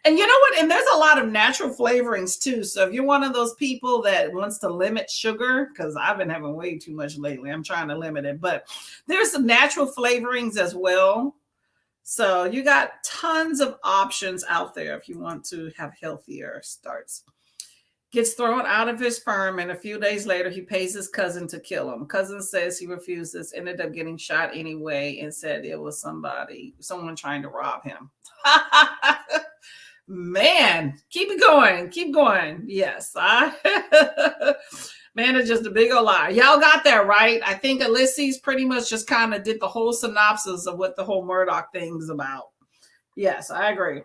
And you know what? And there's a lot of natural flavorings too. So if you're one of those people that wants to limit sugar, because I've been having way too much lately, I'm trying to limit it. But there's some natural flavorings as well. So you got tons of options out there if you want to have healthier starts. Gets thrown out of his firm, and a few days later, he pays his cousin to kill him. Cousin says he refuses, ended up getting shot anyway, and said it was someone trying to rob him. Man, keep going. Yes, man, it's just a big old lie. Y'all got that right. I think Ulysses pretty much just kind of did the whole synopsis of what the whole Murdoch thing is about. Yes, I agree.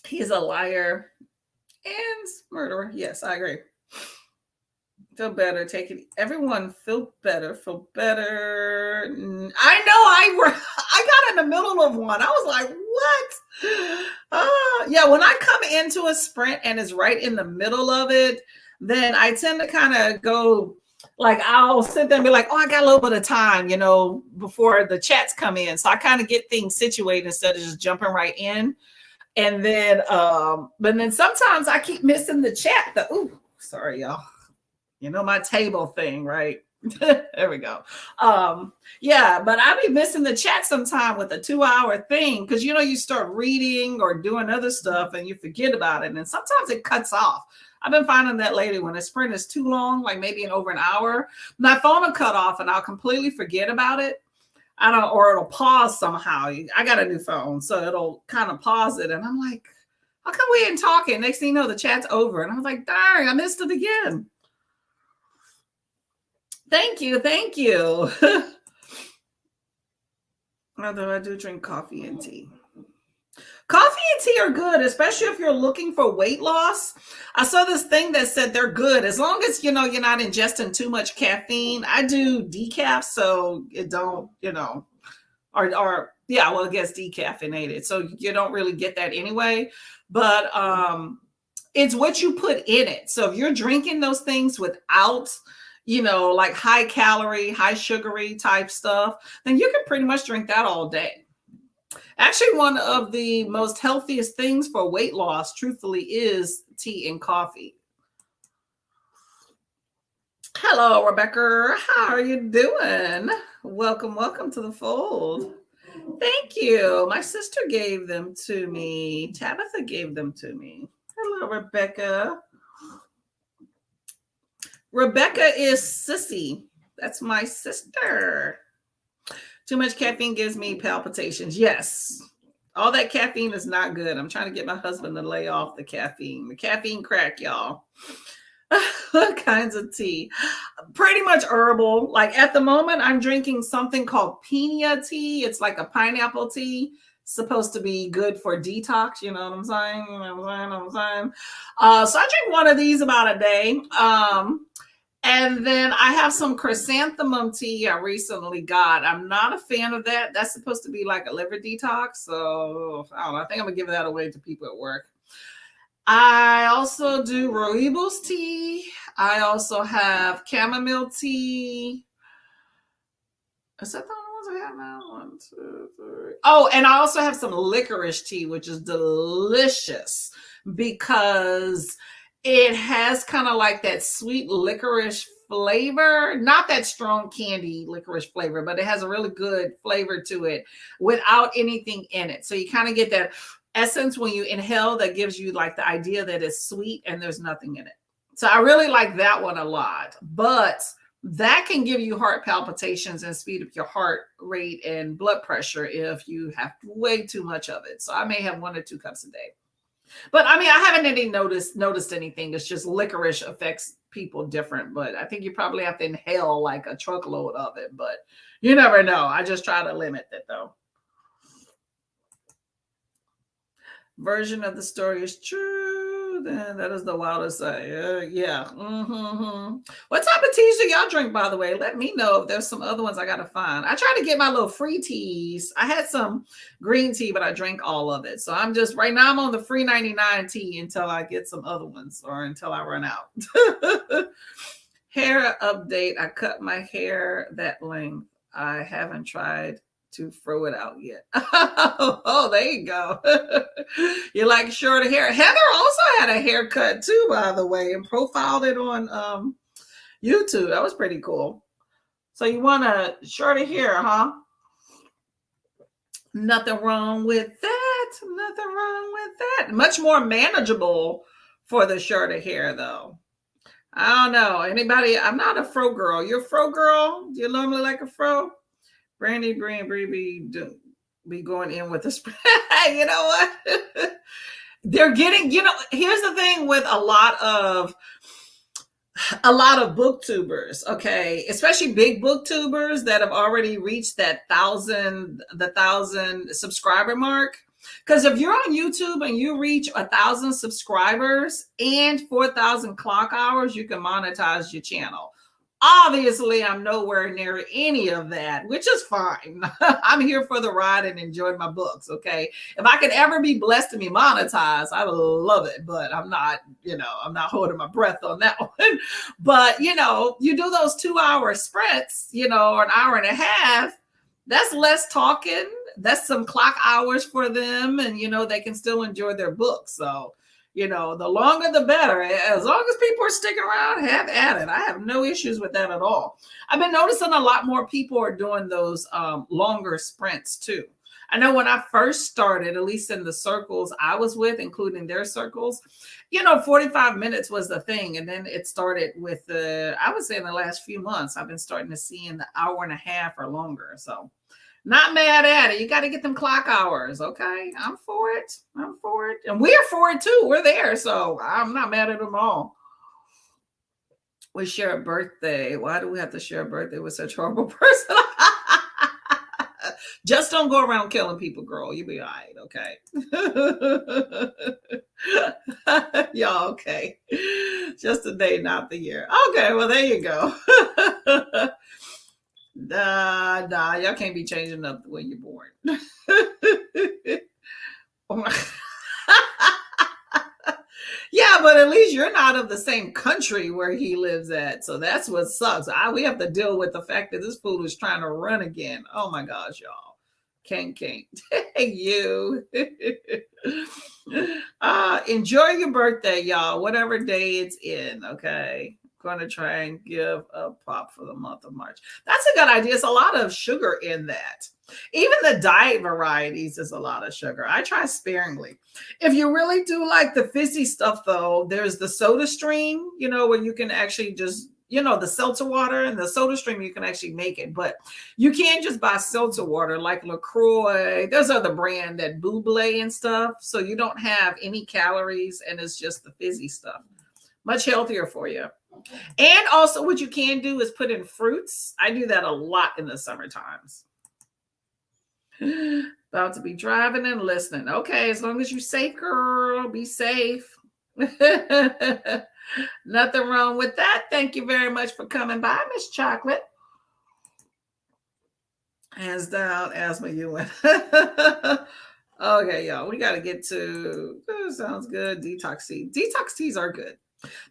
He's a liar and murderer. Yes, I agree. Feel better. Take it. Everyone feel better. I know. I got in the middle of one. I was like, what? Yeah, when I come into a sprint and it's right in the middle of it, then I tend to kind of go, like, I'll sit there and be like, oh, I got a little bit of time, before the chats come in. So I kind of get things situated instead of just jumping right in. And then, but then sometimes I keep missing the chat. Sorry, y'all. My table thing, right? There we go. Yeah, but I be missing the chat sometime with a 2-hour thing because you start reading or doing other stuff and you forget about it, and sometimes it cuts off. I've been finding that lately when a sprint is too long, like maybe in over an hour, my phone will cut off and I'll completely forget about it. Or it'll pause somehow. I got a new phone, so it'll kind of pause it, and I'm like, how come we ain't talking? Next thing you know, the chat's over, and I was like, darn, I missed it again. Thank you. Although I do drink coffee and tea. Coffee and tea are good, especially if you're looking for weight loss. I saw this thing that said they're good as long as you're not ingesting too much caffeine. I do decaf, so it don't, or yeah, well, it gets decaffeinated, so you don't really get that anyway. But it's what you put in it. So if you're drinking those things without, like high calorie, high sugary type stuff, then you can pretty much drink that all day. Actually, one of the most healthiest things for weight loss, truthfully, is tea and coffee. Hello, Rebecca. How are you doing? Welcome to the fold. Thank you. My sister gave them to me. Tabitha gave them to me. Hello, Rebecca. Rebecca is Sissy. That's my sister. Too much caffeine gives me palpitations. Yes. All that caffeine is not good. I'm trying to get my husband to lay off the caffeine. The caffeine crack, y'all. What kinds of tea? Pretty much herbal. Like at the moment, I'm drinking something called piña tea. It's like a pineapple tea. supposed to be good for detox. You know what I'm saying? You know what I'm saying? So I drink one of these about a day. And then I have some chrysanthemum tea I recently got. I'm not a fan of that. That's supposed to be like a liver detox. So I don't know. I think I'm gonna give that away to people at work. I also do rooibos tea. I also have chamomile tea. Is that the only ones I have now? 1, 2, 3. Oh, and I also have some licorice tea, which is delicious because it has kind of like that sweet licorice flavor, not that strong candy licorice flavor, but it has a really good flavor to it without anything in it. So you kind of get that essence when you inhale that gives you like the idea that it's sweet and there's nothing in it. So I really like that one a lot. But that can give you heart palpitations and speed up your heart rate and blood pressure if you have way too much of it. So I may have 1 or 2 cups a day. But I mean, I haven't noticed anything. It's just licorice affects people different. But I think you probably have to inhale like a truckload of it. But you never know. I just try to limit it though. Version of the story is true, then that is the wildest side. Yeah. Mm-hmm. What type of teas do y'all drink, by the way? Let me know if there's some other ones I gotta find. I try to get my little free teas. I had some green tea, but I drank all of it. So I'm just right now I'm on the free 99 tea until I get some other ones or until I run out. Hair update. I cut my hair that length. I haven't tried to throw it out yet. Oh, there you go. You like shorter hair. Heather also had a haircut too, by the way, and profiled it on YouTube. That was pretty cool. So you want a shorter hair, huh? Nothing wrong with that. Nothing wrong with that. Much more manageable for the shorter hair, though. I don't know. Anybody? I'm not a fro girl. You're a fro girl? Do you normally like a fro? Brandy, be going in with the spread. You know what? They're getting, here's the thing with a lot of booktubers, okay, especially big booktubers that have already reached the 1,000 subscriber mark. Because if you're on YouTube and you reach 1,000 subscribers and 4,000 clock hours, you can monetize your channel. Obviously, I'm nowhere near any of that, which is fine. I'm here for the ride and enjoy my books, okay? If I could ever be blessed to be monetized, I would love it, but I'm not holding my breath on that one. But, you do those 2-hour sprints, or an hour and a half, that's less talking. That's some clock hours for them, and, they can still enjoy their books. So, the longer the better. As long as people are sticking around, have at it. I have no issues with that at all. I've been noticing a lot more people are doing those longer sprints too. I know when I first started, at least in the circles I was with, including their circles, 45 minutes was the thing. And then it started with I would say in the last few months, I've been starting to see in the hour and a half or longer. So not mad at it. You got to get them clock hours. Okay. I'm for it. And we're for it too. We're there. So I'm not mad at them all. We share a birthday. Why do we have to share a birthday with such a horrible person? Just don't go around killing people, girl. You'll be all right. Okay. Y'all okay. Just a day, not the year. Okay. Well, there you go. Nah, y'all can't be changing up the way you're born. Yeah, but at least you're not of the same country where he lives at. So that's what sucks. We have to deal with the fact that this fool is trying to run again. Oh my gosh, y'all. Can't. You. Enjoy your birthday, y'all. Whatever day it's in, okay? Going to try and give a pop for the month of March. That's a good idea. It's a lot of sugar in that. Even the diet varieties is a lot of sugar. I try sparingly. If you really do like the fizzy stuff, though, there's the Soda Stream, where you can actually just, the seltzer water and the Soda Stream, you can actually make it. But you can't just buy seltzer water like LaCroix. There's other brand that Buble and stuff. So you don't have any calories and it's just the fizzy stuff. Much healthier for you. And also what you can do is put in fruits. I do that a lot in the summer times. About to be driving and listening. Okay, as long as you're safe, girl, be safe. Nothing wrong with that. Thank you very much for coming by, Miss Chocolate. Hands down, asthma, you win. Okay, y'all, we got to get to, sounds good, detox tea. Detox teas are good.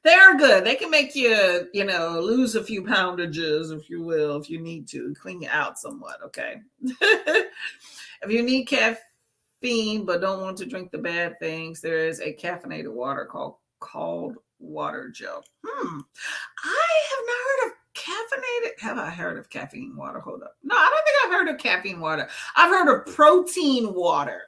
They are good. They can make you, lose a few poundages, if you will, if you need to, clean you out somewhat, okay? If you need caffeine but don't want to drink the bad things, there is a caffeinated water called water gel. I have not heard of caffeinated. Have I heard of caffeine water? Hold up. No, I don't think I've heard of caffeine water. I've heard of protein water.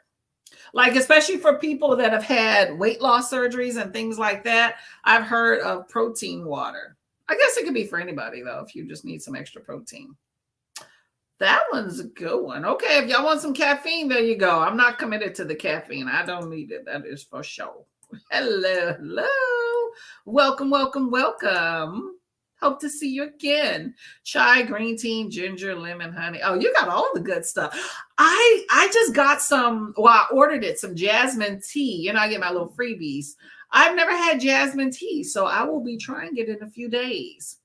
Like, especially for people that have had weight loss surgeries and things like that, I've heard of protein water. I guess it could be for anybody, though, if you just need some extra protein. That one's a good one. Okay, if y'all want some caffeine, there you go. I'm not committed to the caffeine. I don't need it. That is for sure. Hello. Welcome, welcome, welcome. Hope to see you again. Chai, green tea, ginger, lemon, honey. Oh, you got all the good stuff. I just got some, I ordered it, some jasmine tea. I get my little freebies. I've never had jasmine tea, so I will be trying it in a few days.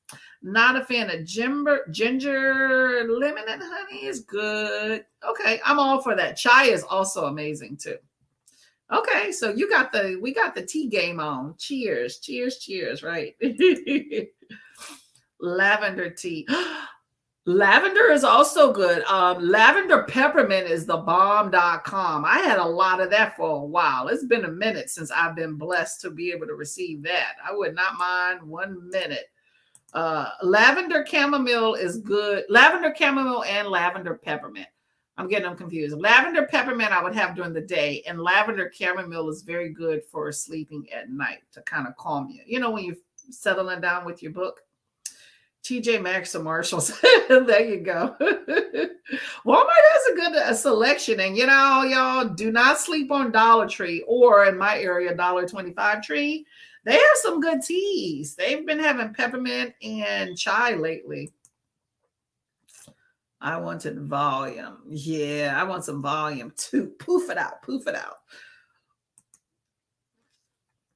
Not a fan of ginger, lemon, and honey is good. Okay, I'm all for that. Chai is also amazing too. Okay, so we got the tea game on. Cheers, cheers, cheers, right? Lavender tea. Lavender is also good. Lavender peppermint is the bomb.com. I had a lot of that for a while. It's been a minute since I've been blessed to be able to receive that. I would not mind 1 minute. Lavender chamomile is good. Lavender chamomile and lavender peppermint. I'm getting them confused. Lavender peppermint I would have during the day, and lavender chamomile is very good for sleeping at night to kind of calm you. When you're settling down with your book. TJ Maxx or Marshalls. There you go. Walmart has a good selection. And, y'all do not sleep on Dollar Tree, or in my area, $1.25 Tree. They have some good teas. They've been having peppermint and chai lately. I wanted volume. Yeah, I want some volume too. Poof it out. Poof it out.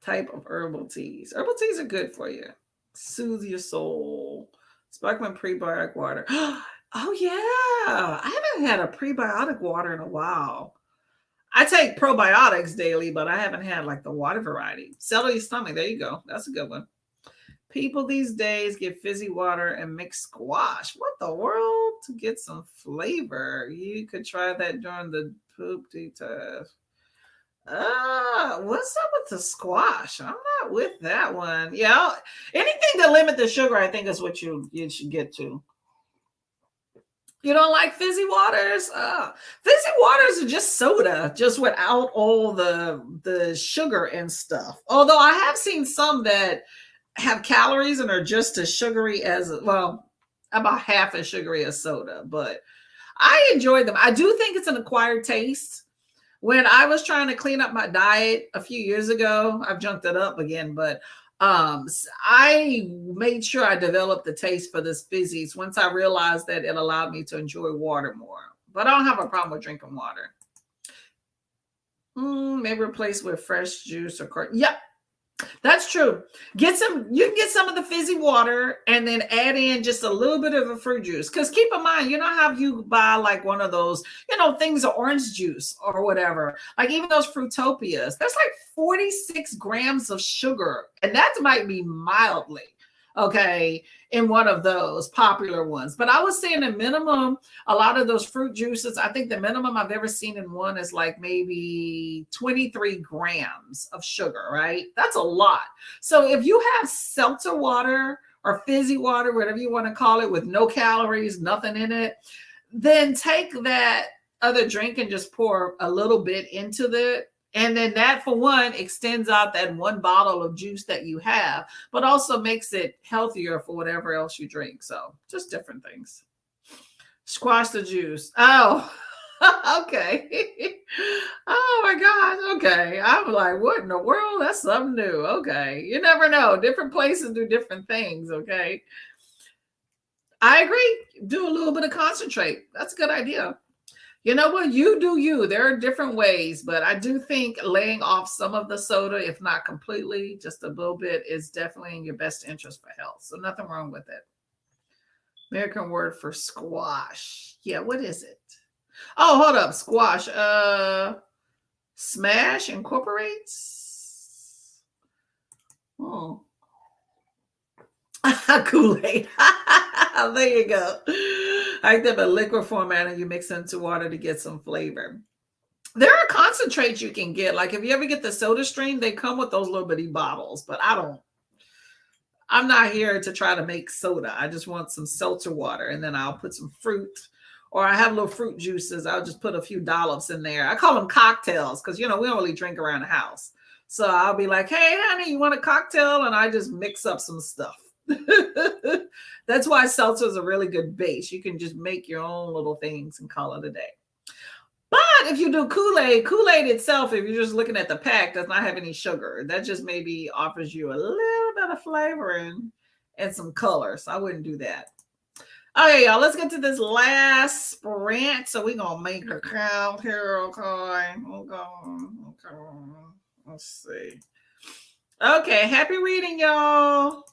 Type of herbal teas. Herbal teas are good for you. Soothe your soul. Sparkling prebiotic water. Oh, yeah. I haven't had a prebiotic water in a while. I take probiotics daily, but I haven't had like the water variety. Settle your stomach. There you go. That's a good one. People these days get fizzy water and mix squash. What the world? To get some flavor. You could try that during the poop detox. What's up with the squash? I'm not with that one. Yeah, anything to limit the sugar, I think, is what you should get to. You don't like fizzy waters? Fizzy waters are just soda, just without all the sugar and stuff. Although I have seen some that have calories and are just as sugary as, well, about half as sugary as soda. But I enjoy them. I do think it's an acquired taste. When I was trying to clean up my diet a few years ago, I've junked it up again, but I made sure I developed the taste for this fizzies once I realized that it allowed me to enjoy water more. But I don't have a problem with drinking water. Maybe replace with fresh juice or Yep, that's true. You can get some of the fizzy water and then add in just a little bit of a fruit juice. Because keep in mind, how you buy like one of those, things of orange juice or whatever. Like even those Fruitopias, that's like 46 grams of sugar. And that might be mildly, okay, in one of those popular ones. But I was saying the minimum, a lot of those fruit juices, I think the minimum I've ever seen in one is like maybe 23 grams of sugar, right? That's a lot. So if you have seltzer water or fizzy water, whatever you want to call it, with no calories, nothing in it, then take that other drink and just pour a little bit into it. And then that, for one, extends out that one bottle of juice that you have, but also makes it healthier for whatever else you drink. So just different things. Squash the juice. Oh, okay. Oh my gosh. Okay. I'm like, what in the world? That's something new. Okay. You never know. Different places do different things. Okay. I agree. Do a little bit of concentrate. That's a good idea. You know what? You do you. There are different ways, but I do think laying off some of the soda, if not completely, just a little bit, is definitely in your best interest for health. So nothing wrong with it. American word for squash. Yeah, what is it? Oh, hold up. Squash. Smash incorporates. Oh. Kool-Aid. There you go. I think a liquid format and you mix it into water to get some flavor. There are concentrates you can get. Like if you ever get the Soda Stream, they come with those little bitty bottles, but I'm not here to try to make soda. I just want some seltzer water and then I'll put some fruit or I have little fruit juices. I'll just put a few dollops in there. I call them cocktails because, we don't really drink around the house. So I'll be like, hey, honey, you want a cocktail? And I just mix up some stuff. That's why seltzer is a really good base. You can just make your own little things and call it a day. But if you do Kool-Aid itself, if you're just looking at the pack, does not have any sugar. That just maybe offers you a little bit of flavoring and some color. So I wouldn't do that. Okay, y'all, let's get to this last sprint. So we're going to make a count here, okay? Okay. Let's see. Okay, happy reading, y'all.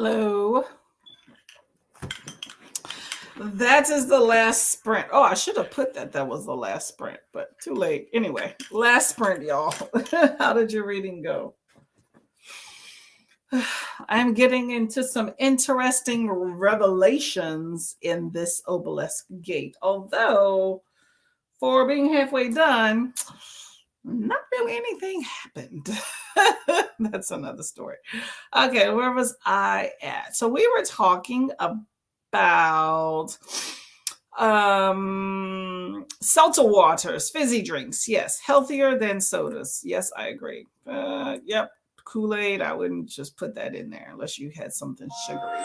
Hello. That is the last sprint. Oh, I should have put that was the last sprint, but too late. Anyway, last sprint, y'all. How did your reading go? I'm getting into some interesting revelations in this obelisk gate. Although, for being halfway done, not really anything happened. That's another story. Okay, where was I at? So we were talking about seltzer waters, fizzy drinks. Yes, healthier than sodas. Yes, I agree. Yep. Kool-Aid, I wouldn't just put that in there unless you had something sugary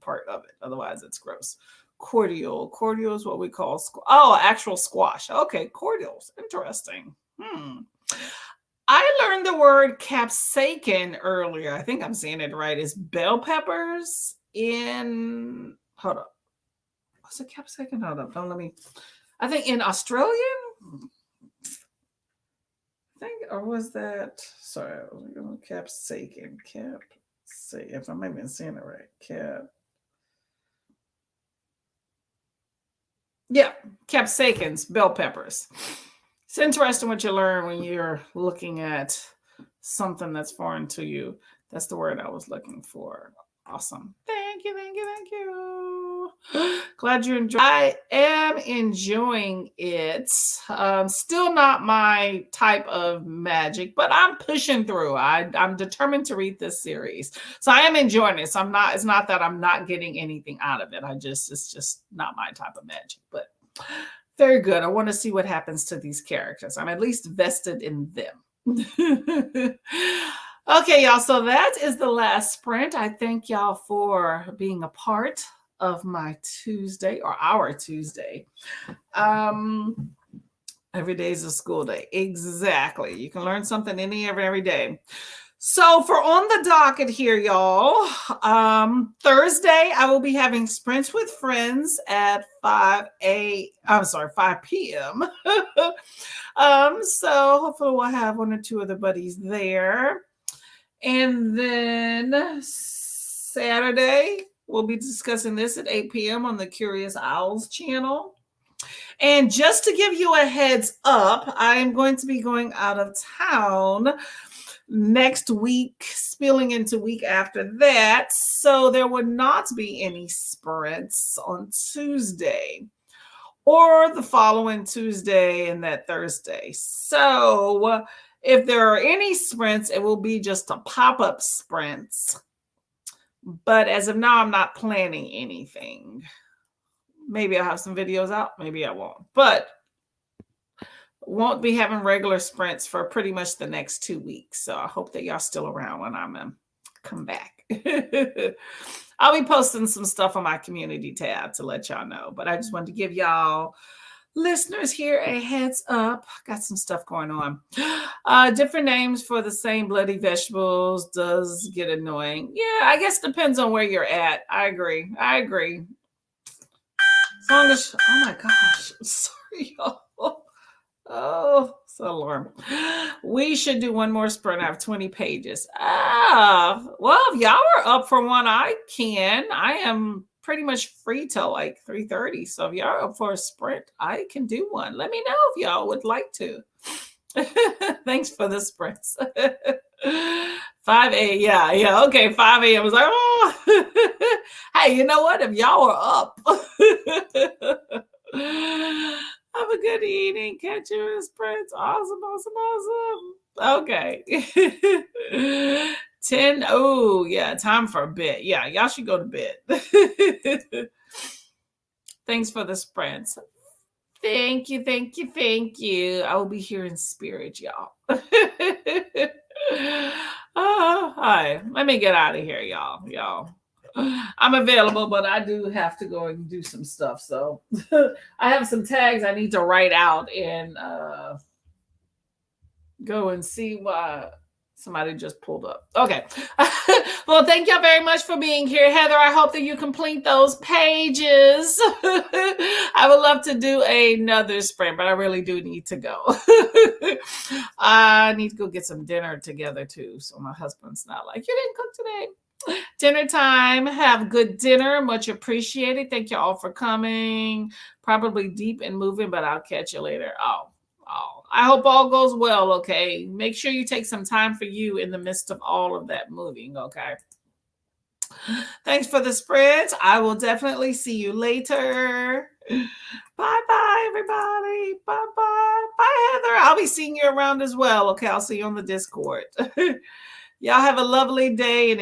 part of it. Otherwise, it's gross. Cordial. Cordial is what we call actual squash. Okay, cordials. Interesting. I learned the word capsicum earlier. I think I'm saying it right. It's bell peppers in hold up. What's a capsicum? Hold up. Don't let me. I think in Australian. Or was that? Sorry, I was going capsicum. If I'm even saying it right. Yeah, capsicums, bell peppers. It's interesting what you learn when you're looking at something that's foreign to you. That's the word I was looking for. Awesome. Thank you. Glad you enjoyed. I am enjoying it. Still not my type of magic, but I'm pushing through. I'm determined to read this series. So I am enjoying it. So it's not that I'm not getting anything out of it. It's just not my type of magic, but very good. I want to see what happens to these characters. I'm at least vested in them. Okay, y'all. So that is the last sprint. I thank y'all for being a part of my Tuesday or our Tuesday. Every day is a school day. Exactly. You can learn something every day. So for on the docket here, y'all, Thursday, I will be having sprints with friends at 5 p.m. So hopefully we'll have one or two other buddies there. And then Saturday, we'll be discussing this at 8 p.m. on the Curious Owls channel. And just to give you a heads up, I am going to be going out of town next week, spilling into week after that. So there would not be any sprints on Tuesday or the following Tuesday and that Thursday. So if there are any sprints, it will be just a pop-up sprints. But as of now, I'm not planning anything. Maybe I'll have some videos out. Maybe I won't. But won't be having regular sprints for pretty much the next 2 weeks. So I hope that y'all still around when I'm come back. I'll be posting some stuff on my community tab to let y'all know. But I just wanted to give y'all listeners here a heads up. Got some stuff going on. Different names for the same bloody vegetables does get annoying. Yeah, I guess depends on where you're at. I agree. As long as, oh my gosh, sorry, y'all. Oh, it's an alarm. We should do one more sprint. I have 20 pages. Well, if y'all are up for one, I can. I am pretty much free till like 3:30. So if y'all are up for a sprint, I can do one. Let me know if y'all would like to. Thanks for the sprints. 5 a.m. Yeah. Okay, 5 a.m. I was like, oh. Hey, you know what? If y'all are up. Have a good evening. Catch you in sprints. Awesome. Okay. 10. Oh, yeah. Time for a bit. Yeah, y'all should go to bed. Thanks for the sprints. Thank you. I will be here in spirit, y'all. Hi. Let me get out of here, y'all. I'm available, but I do have to go and do some stuff. So I have some tags I need to write out and go and see why somebody just pulled up. Okay. Well, thank y'all very much for being here. Heather, I hope that you complete those pages. I would love to do another sprint, but I really do need to go. I need to go get some dinner together too. So my husband's not like, you didn't cook today. Dinner time. Have good dinner. Much appreciated. Thank you all for coming. Probably deep and moving, but I'll catch you later. Oh, I hope all goes well. Okay. Make sure you take some time for you in the midst of all of that moving. Okay. Thanks for the spreads. I will definitely see you later. Bye, everybody. Bye. Bye, Heather. I'll be seeing you around as well. Okay. I'll see you on the Discord. Y'all have a lovely day. And